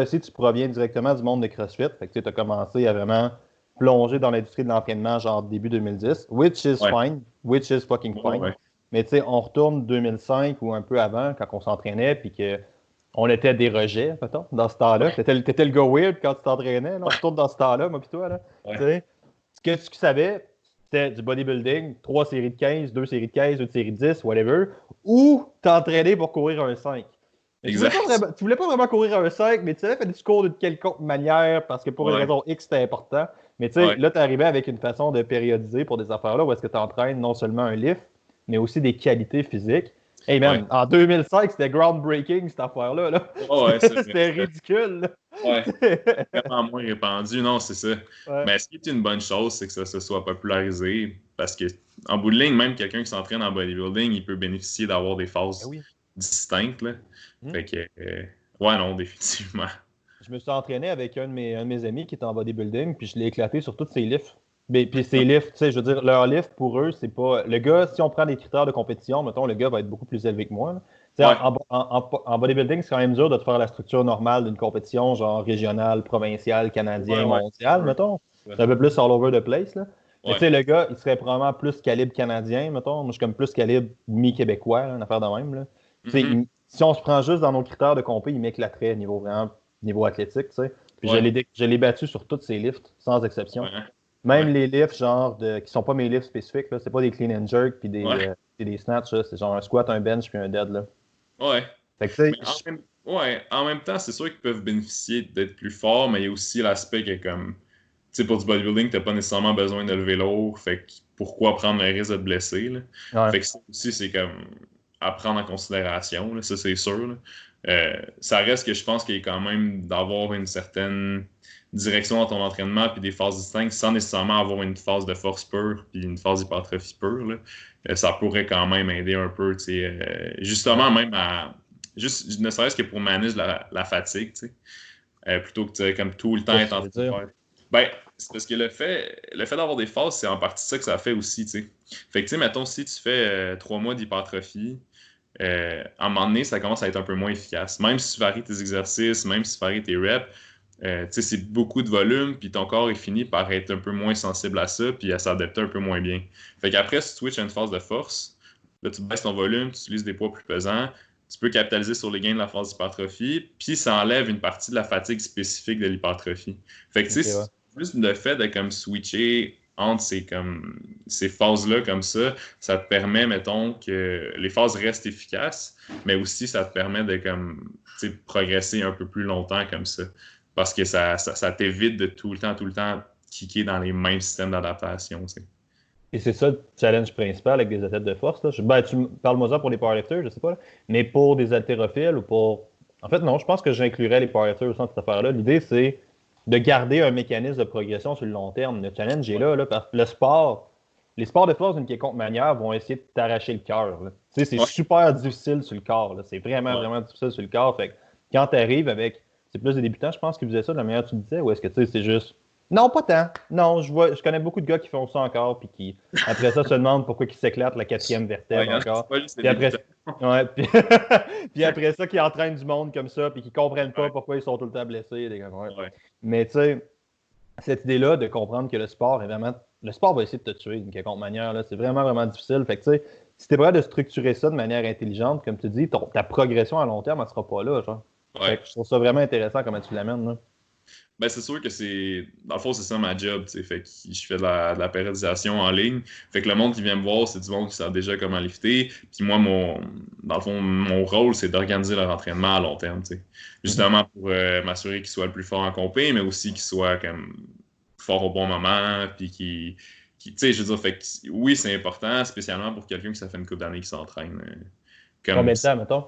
si tu proviens directement du monde de CrossFit, fait que tu as commencé à vraiment plonger dans l'industrie de l'entraînement genre début 2010, which is Ouais, fine, which is fucking ouais, fine. ouais. Mais tu sais, on retourne 2005 ou un peu avant, quand on s'entraînait, puis que on était des rejets, mettons, dans ce temps-là. Ouais, T'étais le go weird quand tu t'entraînais, là. On retourne dans ce temps-là, moi pis toi, là. Tu ouais. sais, ce que tu savais, c'était du bodybuilding, 3 séries de 15, 2 séries de 15, 2 séries de 10, whatever, ou t'entraîner pour courir un 5. Mais Exact. tu voulais pas vraiment courir un 5, mais tu savais que tu cours d'une quelconque manière parce que pour une Ouais, raison X, c'était important. Mais tu sais, ouais, là, tu arrivais avec une façon de périodiser pour des affaires-là où est-ce que tu entraînes non seulement un lift, mais aussi des qualités physiques. Hey ouais. man, en 2005, c'était groundbreaking cette affaire-là. Là. Ouais, ouais, c'est vrai. C'était ridicule. Ouais. Là. Vraiment moins répandu, non, c'est ça. Ouais. Mais ce qui est une bonne chose, c'est que ça se soit popularisé parce que en bout de ligne, même quelqu'un qui s'entraîne en bodybuilding, il peut bénéficier d'avoir des Ben phases oui. distinctes, là. Hmm. Fait que, ouais, non, définitivement. Je me suis entraîné avec un de mes amis qui est en bodybuilding, puis je l'ai éclaté sur tous ses lifts. Mais, puis ses lifts, tu sais, je veux dire, leur lift pour eux, c'est pas. Le gars, si on prend des critères de compétition, mettons, le gars va être beaucoup plus élevé que moi. Là. Tu sais, Ouais, en bodybuilding, c'est quand même dur de te faire la structure normale d'une compétition, genre régionale, provinciale, ouais, canadienne, ouais. mondiale, Ouais, mettons. ouais. C'est un peu plus all over the place. Là. Mais tu Ouais. sais, le gars, il serait probablement plus calibre canadien, mettons. Moi, je suis comme plus calibre mi-québécois, là, une affaire de même. Là. Tu sais, Mhm. si on se prend juste dans nos critères de compé, il m'éclaterait niveau vraiment niveau athlétique, tu sais. Puis Ouais. je l'ai battu sur tous ses lifts, sans exception. Ouais. Même les lifts, qui sont pas mes lifts spécifiques, là, c'est pas des clean and jerk puis Ouais. des snatchs, là, c'est genre un squat, un bench puis un dead, là. Ouais. Fait que, Mais ouais, en même temps, c'est sûr qu'ils peuvent bénéficier d'être plus forts, mais il y a aussi l'aspect que comme, tu sais, pour du bodybuilding, t'as pas nécessairement besoin de lever lourd, fait que pourquoi prendre le risque de te blesser, là? ouais, Fait que ça aussi, c'est comme à prendre en considération, là, ça c'est sûr, là. Ça reste que je pense qu'il y a quand même d'avoir une certaine direction dans ton entraînement puis des phases distinctes sans nécessairement avoir une phase de force pure puis une phase d'hypertrophie pure, là. Ça pourrait quand même aider un peu, tu sais, ouais, justement même à juste ne serait-ce que pour manager la fatigue, tu sais, plutôt que tu sais, comme tout le temps qu'est-ce être que en tu veux train de dire? faire. Ben, c'est parce que le fait d'avoir des phases, c'est en partie ça que ça fait aussi, tu sais. Fait que, tu sais, mettons, si tu fais 3 mois d'hypertrophie, à un moment donné, ça commence à être un peu moins efficace. Même si tu varies tes exercices, même si tu varies tes reps, tu sais, c'est beaucoup de volume, puis ton corps est fini par être un peu moins sensible à ça, puis à s'adapter un peu moins bien. Fait qu'après, si tu switches à une phase de force, là, tu baisses ton volume, tu utilises des poids plus pesants, tu peux capitaliser sur les gains de la phase d'hypertrophie, puis ça enlève une partie de la fatigue spécifique de l'hypertrophie. Fait que, tu Ok, ouais. sais, juste le fait de comme switcher entre ces phases-là comme ça te permet, mettons, que les phases restent efficaces, mais aussi ça te permet de comme, tu sais, progresser un peu plus longtemps comme ça. Parce que ça t'évite de tout le temps kicker dans les mêmes systèmes d'adaptation, tu sais. Et c'est ça le challenge principal avec des athlètes de force, là. Ben, parle-moi ça pour les powerlifters, je sais pas, là. Mais pour des haltérophiles ou pour. En fait, non, je pense que j'inclurais les powerlifters au sein de cette affaire-là. L'idée, c'est de garder un mécanisme de progression sur le long terme. Le challenge est Ouais. là, parce que les sports de force d'une quelconque manière vont essayer de t'arracher le cœur, là. Tu sais, c'est Ouais, super difficile sur le corps, là. C'est vraiment, ouais. vraiment difficile sur le corps. Fait que quand tu arrives avec. C'est plus des débutants, je pense, qui faisaient ça de la manière que tu disais, ou est-ce que tu sais, c'est juste. Non, pas tant. Non, je connais beaucoup de gars qui font ça encore, puis qui, après ça, se demandent pourquoi ils s'éclatent la quatrième Ouais, vertèbre c'est encore. pas juste les Puis après, débutants. ouais, puis, puis après ça, qui entraînent du monde comme ça, puis qui comprennent pas Ouais, pourquoi ils sont tout le temps blessés. Ouais. ouais, Mais tu sais, cette idée-là de comprendre que le sport est vraiment. Le sport va essayer de te tuer d'une quelconque manière. Là. C'est vraiment, vraiment difficile. Fait que tu sais, si t'es prêt de structurer ça de manière intelligente, comme tu dis, ta progression à long terme, elle sera pas là, genre. Fait ouais. que je trouve ça vraiment intéressant comment tu l'amènes, là. Ben, c'est sûr que c'est. Dans le fond, c'est ça ma job, tu sais. Fait que je fais de la périodisation en ligne. Fait que le monde qui vient me voir, c'est du monde qui savent déjà comment lifter. Puis moi, dans le fond, mon rôle, c'est d'organiser leur entraînement à long terme, tu sais. Mhm. Justement pour m'assurer qu'ils soient le plus fort en compé, mais aussi qu'ils soient comme forts au bon moment. Puis tu sais, je veux dire, fait que oui, c'est important, spécialement pour quelqu'un qui ça fait une couple d'années qui s'entraîne. Comme Combien de temps, mettons?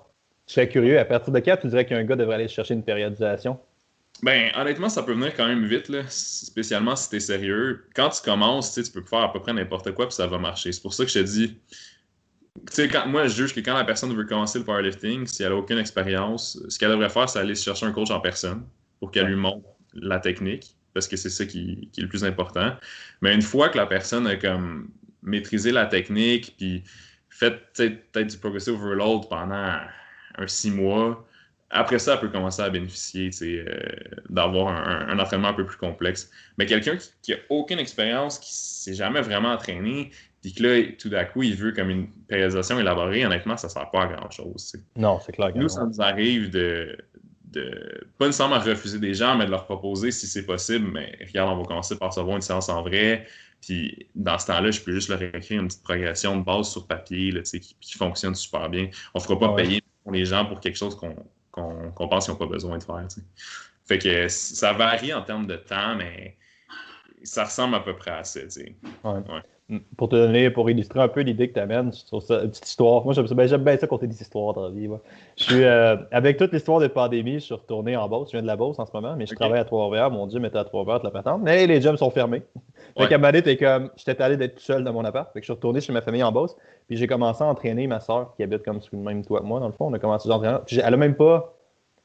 Je serais curieux. À partir de quand tu dirais qu'un gars devrait aller chercher une périodisation? Ben, honnêtement, ça peut venir quand même vite, là, spécialement si t'es sérieux. Quand tu commences, tu sais, tu peux faire à peu près n'importe quoi puis ça va marcher. C'est pour ça que je te dis, tu sais, moi, je juge que quand la personne veut commencer le powerlifting, si elle a aucune expérience, ce qu'elle devrait faire, c'est aller se chercher un coach en personne pour qu'elle Ouais. lui montre la technique, parce que c'est ça qui est le plus important. Mais une fois que la personne a comme maîtrisé la technique, puis fait tu sais, peut-être du progressive overload pendant 6 mois, après ça, elle peut commencer à bénéficier, tu sais, d'avoir un entraînement un peu plus complexe. Mais quelqu'un qui a aucune expérience, qui s'est jamais vraiment entraîné, puis que là, tout d'un coup, il veut comme une périodisation élaborée, honnêtement, ça ne sert pas à grand-chose, tu sais. Non, c'est clair que Nous, non. ça nous arrive pas nécessairement refuser des gens, mais de leur proposer si c'est possible. Mais regarde, on va commencer par recevoir une séance en vrai. Puis dans ce temps-là, je peux juste leur écrire une petite progression de base sur papier là, tu sais, qui fonctionne super bien. On ne fera pas Ah ouais. payer les gens pour quelque chose qu'on pense qu'ils n'ont pas besoin de faire, tu sais. Fait que ça varie en termes de temps, mais ça ressemble à peu près à ça, tu sais. Ouais. Ouais. Pour illustrer un peu l'idée que tu amènes, je trouve ça une petite histoire. Moi, j'aime bien ça compter des histoires dans la vie. Moi. Avec toute l'histoire de pandémie, je suis retourné en Beauce. Je viens de la Beauce en ce moment, mais je OK? travaille à Trois-Rivières. Mon gym était à Trois-Rivières, de la patente. Mais les gyms sont fermés. Fait Ouais. qu'à Mané, t'es comme, j'étais allé d'être tout seul dans mon appart. Fait que je suis retourné chez ma famille en Beauce. Puis j'ai commencé à entraîner ma soeur qui habite comme sous le même toit que moi, dans le fond. On a commencé à entraîner. Puis elle a même pas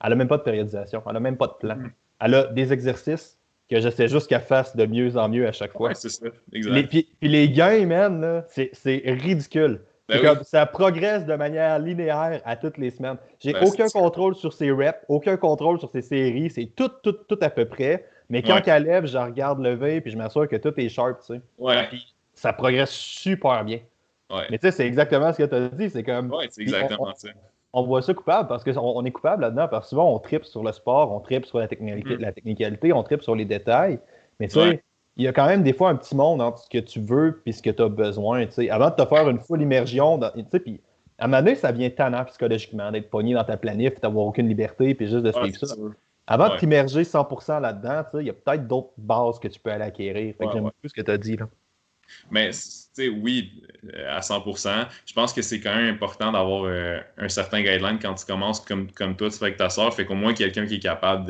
de périodisation. Elle a même pas de plan. Mhm. Elle a des exercices que j'essaie juste qu'elle fasse de mieux en mieux à chaque Ouais, fois. c'est ça. Exact. Puis les gains, man, là, c'est ridicule. C'est Ben oui. comme ça progresse de manière linéaire à toutes les semaines. J'ai Ben, c'est aucun ça. contrôle sur ses reps, aucun contrôle sur ses séries, c'est tout à peu près. Mais quand Ouais. elle lève, je regarde lever puis je m'assure que tout est sharp, tu sais. Ouais. Puis ça progresse super bien. Ouais. Mais tu sais, c'est exactement ce que tu as dit. C'est comme. Ouais, c'est Puis exactement ça. on voit ça coupable parce qu'on est coupable là-dedans parce que souvent on tripe sur le sport, on tripe sur Mhm. la technicalité, on tripe sur les détails. Mais tu Ouais. sais, il y a quand même des fois un petit monde entre ce que tu veux et ce que tu as besoin. T'sais. Avant de te faire une full immersion, puis à un moment donné, ça vient tannant psychologiquement d'être pogné dans ta planif, d'avoir aucune liberté, puis juste de Ouais, suivre c'est ça. sûr. Avant de Ouais, t'immerger 100% là-dedans, il y a peut-être d'autres bases que tu peux aller acquérir. Fait que ouais, j'aime ouais. beaucoup ce que tu as dit. Là. Mais, tu sais, oui, à 100%. Je pense que c'est quand même important d'avoir un certain guideline quand tu commences comme toi, tu fais avec ta soeur. Fait qu'au moins quelqu'un qui est capable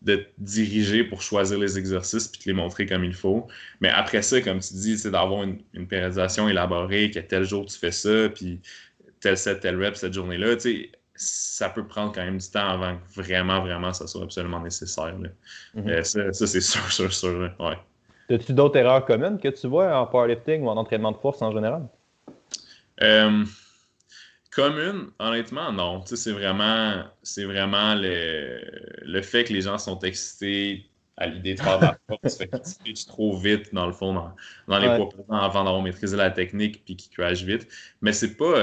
de te diriger pour choisir les exercices puis te les montrer comme il faut. Mais après ça, comme tu dis, c'est d'avoir une périodisation élaborée, que tel jour tu fais ça, puis tel set, tel rep cette journée-là. Tu sais, ça peut prendre quand même du temps avant que vraiment, vraiment, ça soit absolument nécessaire. Là. Mhm. Ça c'est sûr, sûr, sûr. Là. Ouais. As-tu d'autres erreurs communes que tu vois en powerlifting ou en entraînement de force en général? Euh, Commune, honnêtement, non. Tu sais, c'est vraiment le fait que les gens sont excités à l'idée de faire de la force, fait qu'ils switchent trop vite, dans le fond, dans les Ouais. poids pesants avant d'avoir maîtrisé la technique puis qu'ils crashent vite. Mais c'est pas.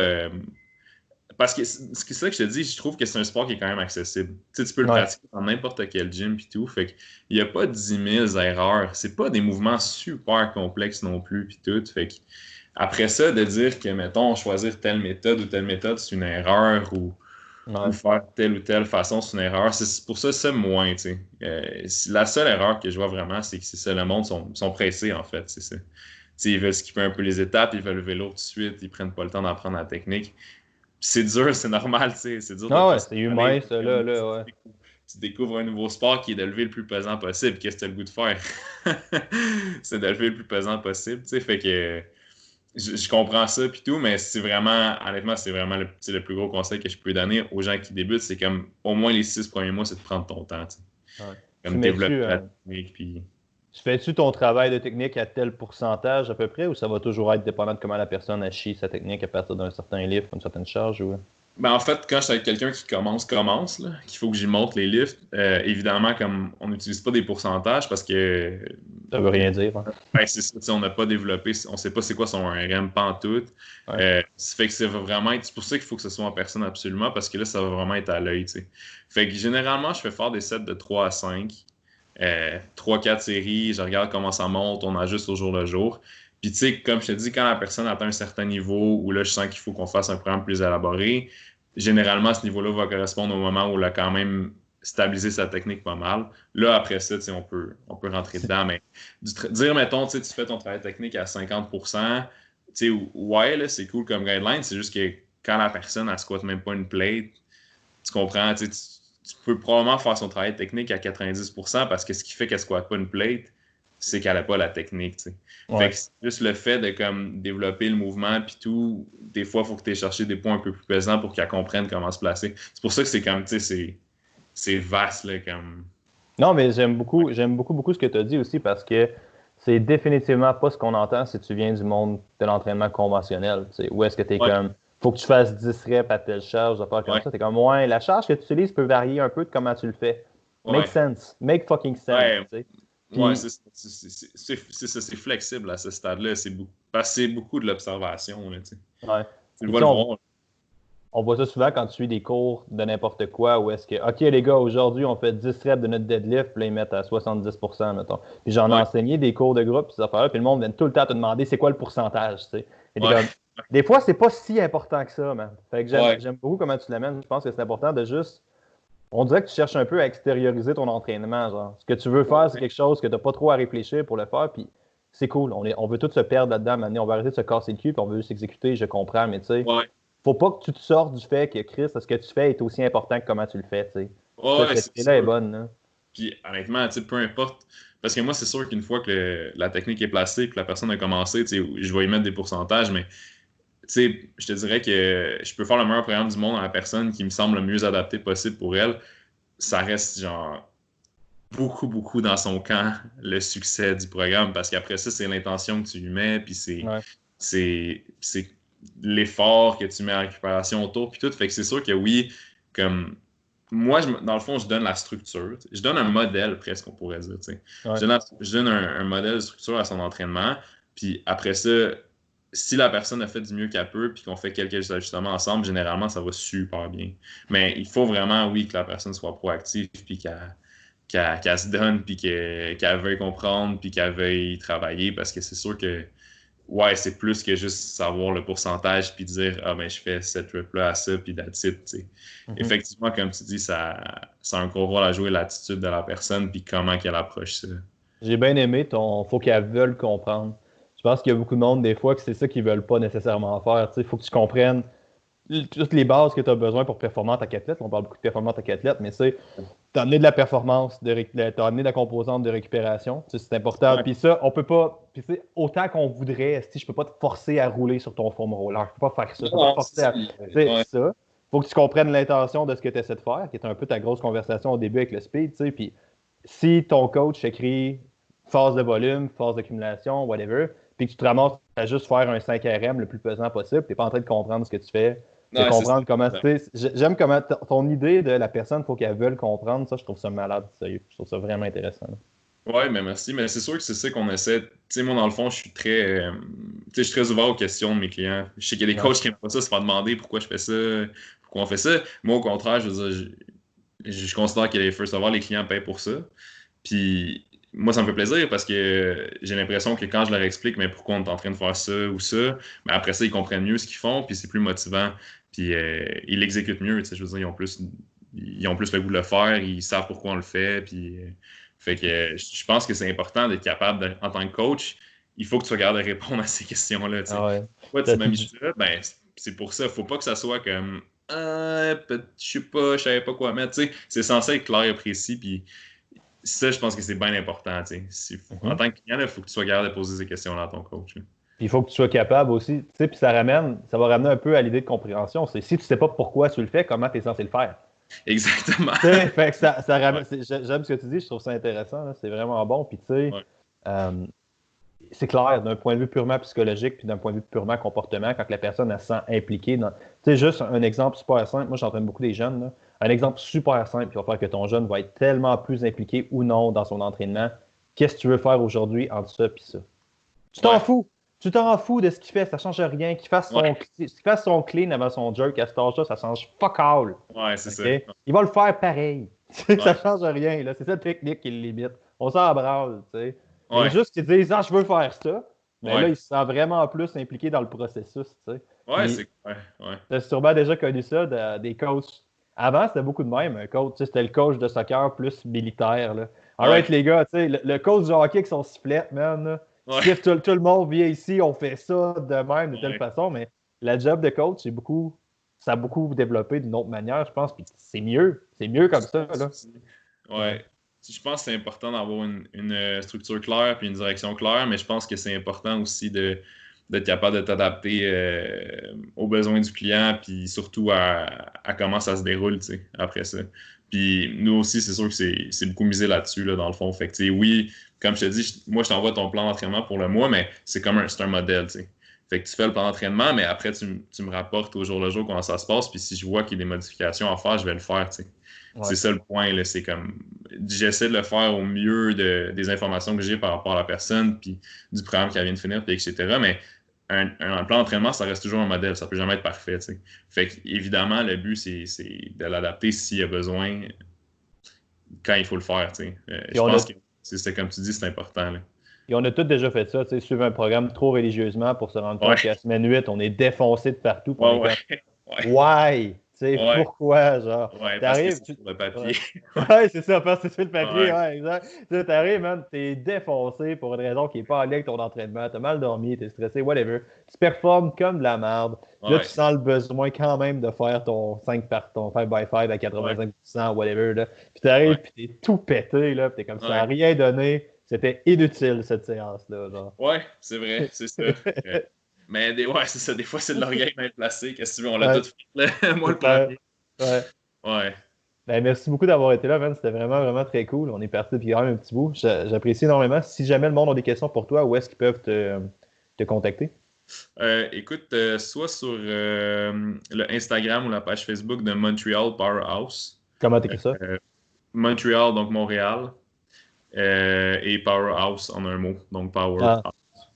Parce que c'est ça que je te dis, je trouve que c'est un sport qui est quand même accessible. Tu sais, tu peux le Ouais. pratiquer dans n'importe quel gym puis tout. Fait qu'il n'y a pas 10 000 erreurs. C'est pas des mouvements super complexes non plus puis tout. Fait que après ça, de dire que, mettons, choisir telle méthode ou telle méthode, c'est une erreur ou Ouais. faire telle ou telle façon, c'est une erreur. C'est pour ça, c'est moins, tu sais. La seule erreur que je vois vraiment, c'est que c'est ça, le monde sont pressés, en fait, c'est ça. Tu sais, ils veulent skipper un peu les étapes, ils veulent lever l'eau tout de suite, ils prennent pas le temps d'apprendre la technique. Puis c'est dur, c'est normal, tu sais, c'est dur de Ah pas ouais, se c'est aller. humain, ça, là, là, ouais. Tu découvres un nouveau sport qui est de lever le plus pesant possible. Qu'est-ce que tu as le goût de faire? C'est de lever le plus pesant possible, tu sais, fait que je comprends ça puis tout, mais c'est vraiment, honnêtement, c'est vraiment le plus gros conseil que je peux donner aux gens qui débutent. C'est comme au moins les 6 premiers mois, c'est de prendre ton temps. Tu sais. Ouais. Tu Comme développer mets-tu, la technique. Puis... tu fais-tu ton travail de technique à tel pourcentage à peu près ou ça va toujours être dépendant de comment la personne agit sa technique à partir d'un certain livre, une certaine charge ou... Ben, en fait, quand je suis avec quelqu'un qui commence, là, qu'il faut que j'y montre les lifts, évidemment, comme on n'utilise pas des pourcentages parce que Ça veut rien dire. Hein. ben, c'est ça, tu sais, on n'a pas développé, on ne sait pas c'est quoi son RM pantoute. Ouais. Ça fait que c'est vraiment c'est pour ça qu'il faut que ce soit en personne absolument, parce que là, ça va vraiment être à l'œil. Tu sais. Fait que généralement, je fais faire des sets de 3 à 5, 3-4 séries, je regarde comment ça monte, on ajuste au jour le jour. Puis tu sais, comme je te dis, quand la personne atteint un certain niveau où là, je sens qu'il faut qu'on fasse un programme plus élaboré, généralement, ce niveau-là va correspondre au moment où on a quand même stabilisé sa technique pas mal. Là, après ça, tu sais, on peut rentrer dedans, mais dire, mettons, tu fais ton travail technique à 50%, tu sais, ouais, là, c'est cool comme guideline, c'est juste que quand la personne, elle squatte même pas une plate, tu comprends, tu peux probablement faire son travail technique à 90% parce que ce qui fait qu'elle squatte pas une plate, c'est qu'elle n'a pas la technique, tu sais. Fait Ouais. que c'est juste le fait de comme développer le mouvement puis tout, des fois, il faut que tu aies cherché des points un peu plus pesants pour qu'elle comprenne comment se placer. C'est pour ça que c'est comme, tu sais, c'est vaste, là, comme... Non, mais Ouais, j'aime beaucoup, beaucoup ce que tu as dit aussi parce que c'est définitivement pas ce qu'on entend si tu viens du monde de l'entraînement conventionnel. Tu sais, où est-ce que tu es ouais, comme, faut que tu fasses 10 reps à telle charge, des affaires comme ouais, ça. Tu es comme, ouais, la charge que tu utilises peut varier un peu de comment tu le fais. Make ouais, sense. Make fucking sense. ouais, Tu sais. ouais, Puis, c'est ça, c'est flexible à ce stade-là. Parce que c'est beaucoup de l'observation, là, tu sais. ouais. Tu le Puis, tu vois sais, le voir. on voit ça souvent quand tu suis des cours de n'importe quoi, où est-ce que, OK, les gars, aujourd'hui, on fait 10 reps de notre deadlift, puis là, ils mettent à 70%, mettons. Puis j'en ai Ouais, enseigné des cours de groupe, puis ces affaires-là, puis le monde vient tout le temps te demander c'est quoi le pourcentage, tu sais. Et t'es ouais, comme, des fois, c'est pas si important que ça, man. Fait que ouais, j'aime beaucoup comment tu l'amènes. Je pense que c'est important de juste. On dirait que tu cherches un peu à extérioriser ton entraînement, genre. Ce que tu veux faire, c'est ouais, quelque chose que tu n'as pas trop à réfléchir pour le faire, puis c'est cool. On veut tous se perdre là-dedans, maintenant. On va arrêter de se casser le cul, puis on veut juste s'exécuter, je comprends, mais tu sais ouais, faut pas que tu te sortes du fait que Chris, ce que tu fais est aussi important que comment tu le fais. Tu sais. ouais, Cette ouais, c'est qualité-là est sûr. bonne. Là. Puis honnêtement, tu sais, peu importe. Parce que moi, c'est sûr qu'une fois que la technique est placée, que la personne a commencé, tu sais, je vais y mettre des pourcentages, mais tu sais, je te dirais que je peux faire le meilleur programme du monde à la personne qui me semble le mieux adapté possible pour elle. Ça reste genre beaucoup, beaucoup dans son camp le succès du programme parce qu'après ça, c'est l'intention que tu lui mets, puis Ouais. c'est l'effort que tu mets en récupération autour, puis tout. Fait que c'est sûr que oui, comme moi, dans le fond, je donne la structure. T'sais. Je donne un modèle, presque, on pourrait dire. T'sais. Ouais. Je donne un modèle de structure à son entraînement, puis après ça, si la personne a fait du mieux qu'elle peut, puis qu'on fait quelques ajustements ensemble, généralement, ça va super bien. Mais il faut vraiment, oui, que la personne soit proactive, puis qu'elle se donne, puis qu'elle veuille comprendre, puis qu'elle veuille travailler, parce que c'est sûr que, ouais, c'est plus que juste savoir le pourcentage, puis dire, ah ben, je fais cette trip-là à ça, puis that's it, tu sais. Effectivement, comme tu dis, ça a un gros rôle à jouer l'attitude de la personne, puis comment qu'elle approche ça. J'ai bien aimé ton faut qu'elles veulent comprendre. Je pense qu'il y a beaucoup de monde, des fois, que c'est ça qu'ils veulent pas nécessairement faire. Il faut que tu comprennes toutes les bases que tu as besoin pour performer en tant qu'athlète. On parle beaucoup de performance en tant qu'athlète, mais c'est t'as amené de la performance, t'as amené de la composante de récupération. C'est important. Ouais. Puis ça, on peut pas. Puis autant qu'on voudrait, je peux pas te forcer à rouler sur ton foam roller. Je peux pas faire ça. Je peux pas te forcer à. Ouais. Ça. Faut que tu comprennes l'intention de ce que tu essaies de faire, qui est un peu ta grosse conversation au début avec le speed. Puis si ton coach écrit phase de volume, phase d'accumulation, whatever, puis que tu te ramasses à juste faire un 5RM le plus pesant possible, tu n'es pas en train de comprendre ce que tu fais, de comprendre comment c'est. J'aime comment ton idée de la personne, il faut qu'elle veuille comprendre. Ça, je trouve ça malade, sérieux. Je trouve ça vraiment intéressant. Oui, mais merci. Mais c'est sûr que c'est ça qu'on essaie. Tu sais, moi, dans le fond, je suis je suis très ouvert aux questions de mes clients. Je sais qu'il y a des coachs qui n'aiment pas ça, se faire demander pourquoi je fais ça, pourquoi on fait ça. Moi, au contraire, je veux dire, je considère que les first of all, les clients payent pour ça. Puis moi, ça me fait plaisir parce que j'ai l'impression que quand je leur explique mais pourquoi on est en train de faire ça ou ça, ben après ça, ils comprennent mieux ce qu'ils font, puis c'est plus motivant. Puis ils l'exécutent mieux. Tu sais, je veux dire, ils ont plus le goût de le faire, ils savent pourquoi on le fait. Puis, fait que je pense que c'est important d'être capable, en tant que coach, il faut que tu sois capable de répondre à ces questions-là. Tu sais. Ah ouais. Pourquoi tu m'as mis ça? Ben, c'est pour ça. Il ne faut pas que ça soit comme je sais pas, je savais pas quoi mettre. Tu sais, c'est censé être clair et précis. Puis ça, je pense que c'est bien important. Tu sais. En tant que client, il faut que tu sois capable de poser ces questions-là à ton coach. Là. Puis il faut que tu sois capable aussi. Tu sais, puis ça va ramener un peu à l'idée de compréhension. C'est si tu sais pas pourquoi tu le fais, comment tu es censé le faire. Exactement. Fait que ça ramène, j'aime ce que tu dis, je trouve ça intéressant. Là, c'est vraiment bon. Puis tu sais, c'est clair, d'un point de vue purement psychologique, puis d'un point de vue purement comportement, quand la personne elle se sent impliquée dans. Tu sais, juste un exemple super simple. Moi, j'entraîne beaucoup des jeunes. Là. Un exemple super simple qui va faire que ton jeune va être tellement plus impliqué ou non dans son entraînement. Qu'est-ce que tu veux faire aujourd'hui entre ça et ça? Tu t'en fous. Tu t'en fous de ce qu'il fait, ça change rien. Qu'il fasse son clean avant son jerk à cet âge-là, ça change fuck all. Ouais, c'est ça. Il va le faire pareil. Ça change rien. Là. C'est cette technique qui le limite. On s'en branle. Il y a juste qui disent je veux faire ça. Mais là, il se sent vraiment plus impliqué dans le processus. Ouais, c'est Tu as sûrement déjà connu ça des coachs. Avant, c'était beaucoup de même. Un coach, c'était le coach de soccer plus militaire. Là. Alright, les gars, le coach de hockey avec son sifflet, man. Là, tout le monde vient ici, on fait ça de même, de telle façon, mais la job de coach, ça a beaucoup développé d'une autre manière, je pense, puis c'est mieux comme ça. Là. Ouais. Je pense que c'est important d'avoir une structure claire puis une direction claire, mais je pense que c'est important aussi d'être capable de t'adapter aux besoins du client, puis surtout à comment ça se déroule, tu sais, après ça. Puis nous aussi, c'est sûr que c'est beaucoup misé là-dessus, là, dans le fond. Fait que, oui, comme je te dis, moi, je t'envoie ton plan d'entraînement pour le mois, mais c'est un modèle, tu sais. Fait que tu fais le plan d'entraînement, mais après, tu me rapportes au jour le jour comment ça se passe, puis si je vois qu'il y a des modifications à faire, je vais le faire, tu sais. Ouais. C'est ça le point, là. C'est comme, j'essaie de le faire au mieux des informations que j'ai par rapport à la personne, puis du programme qu'elle vient de finir, puis etc. Mais un plan d'entraînement, ça reste toujours un modèle. Ça peut jamais être parfait, tu sais. Fait qu'évidemment, le but, c'est de l'adapter s'il y a besoin, quand il faut le faire, tu sais. Je pense que c'est comme tu dis, c'est important, là. Et on a tous déjà fait ça, tu sais, suivre un programme trop religieusement pour se rendre compte qu'à semaine 8, on est défoncé de partout. Why? Pourquoi, genre? Ouais, t'arrives, parce que c'est sur le papier. Ouais, c'est ça, parce que c'est sur le papier, ouais exact. Tu t'arrives, man, t'es défoncé pour une raison qui n'est pas en lien avec ton entraînement, t'as mal dormi, t'es stressé, whatever. Tu performes comme de la merde. Là, tu sens le besoin quand même de faire ton 5x5 à 85%, whatever, là. Puis t'arrives, puis t'es tout pété, là, puis t'es comme ça n'a rien donné. C'était inutile, cette séance-là, genre. Ouais, c'est vrai, c'est ça. Mais c'est ça, des fois, c'est de l'orgueil mal placé. Qu'est-ce que tu veux, on l'a tout fait. Moi, le premier. Ouais. Ben, merci beaucoup d'avoir été là, man. C'était vraiment, vraiment très cool. On est parti depuis quand même un petit bout. J'apprécie énormément. Si jamais le monde a des questions pour toi, où est-ce qu'ils peuvent te contacter? Écoute, soit sur le Instagram ou la page Facebook de Montreal Powerhouse. Comment t'écris ça? Montreal, donc Montréal. Et Powerhouse en un mot, donc Powerhouse.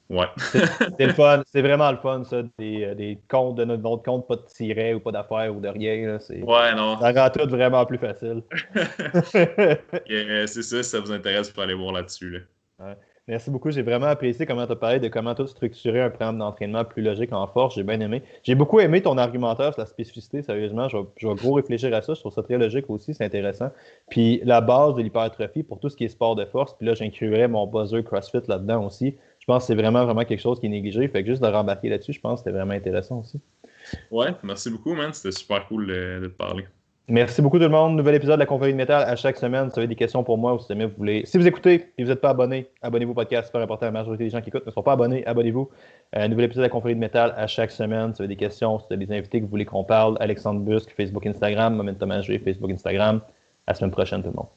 Ouais. C'est le fun. C'est vraiment le fun, ça. Des comptes de notre compte, pas de tiret ou pas d'affaires ou de rien. Là, Ouais, non. ça rend tout vraiment plus facile. C'est ça, si ça vous intéresse, vous pouvez aller voir là-dessus. Là. Ouais. Merci beaucoup. J'ai vraiment apprécié comment tu as parlé de comment tout structurer un programme d'entraînement plus logique en force. J'ai bien aimé. J'ai beaucoup aimé ton argumentaire sur la spécificité. Sérieusement, je vais gros réfléchir à ça. Je trouve ça très logique aussi. C'est intéressant. Puis la base de l'hypertrophie pour tout ce qui est sport de force. Puis là, j'inclurais mon buzzer CrossFit là-dedans aussi. Je pense que c'est vraiment, vraiment quelque chose qui est négligé. Fait que juste de rembarquer là-dessus, je pense que c'était vraiment intéressant aussi. Ouais, merci beaucoup, man. C'était super cool de te parler. Merci beaucoup tout le monde. Nouvel épisode de la Confrérie de Métal à chaque semaine. Si vous avez des questions pour moi ou si jamais vous voulez. Si vous écoutez et vous n'êtes pas abonné, abonnez-vous au podcast. C'est super important. La majorité des gens qui écoutent ne sont pas abonnés. Abonnez-vous. Nouvel épisode de la Confrérie de Métal à chaque semaine. Si vous avez des questions, si vous avez des invités que vous voulez qu'on parle, Alexandre Busque, Facebook, Instagram, Momentum AG, Facebook, Instagram. À la semaine prochaine, tout le monde.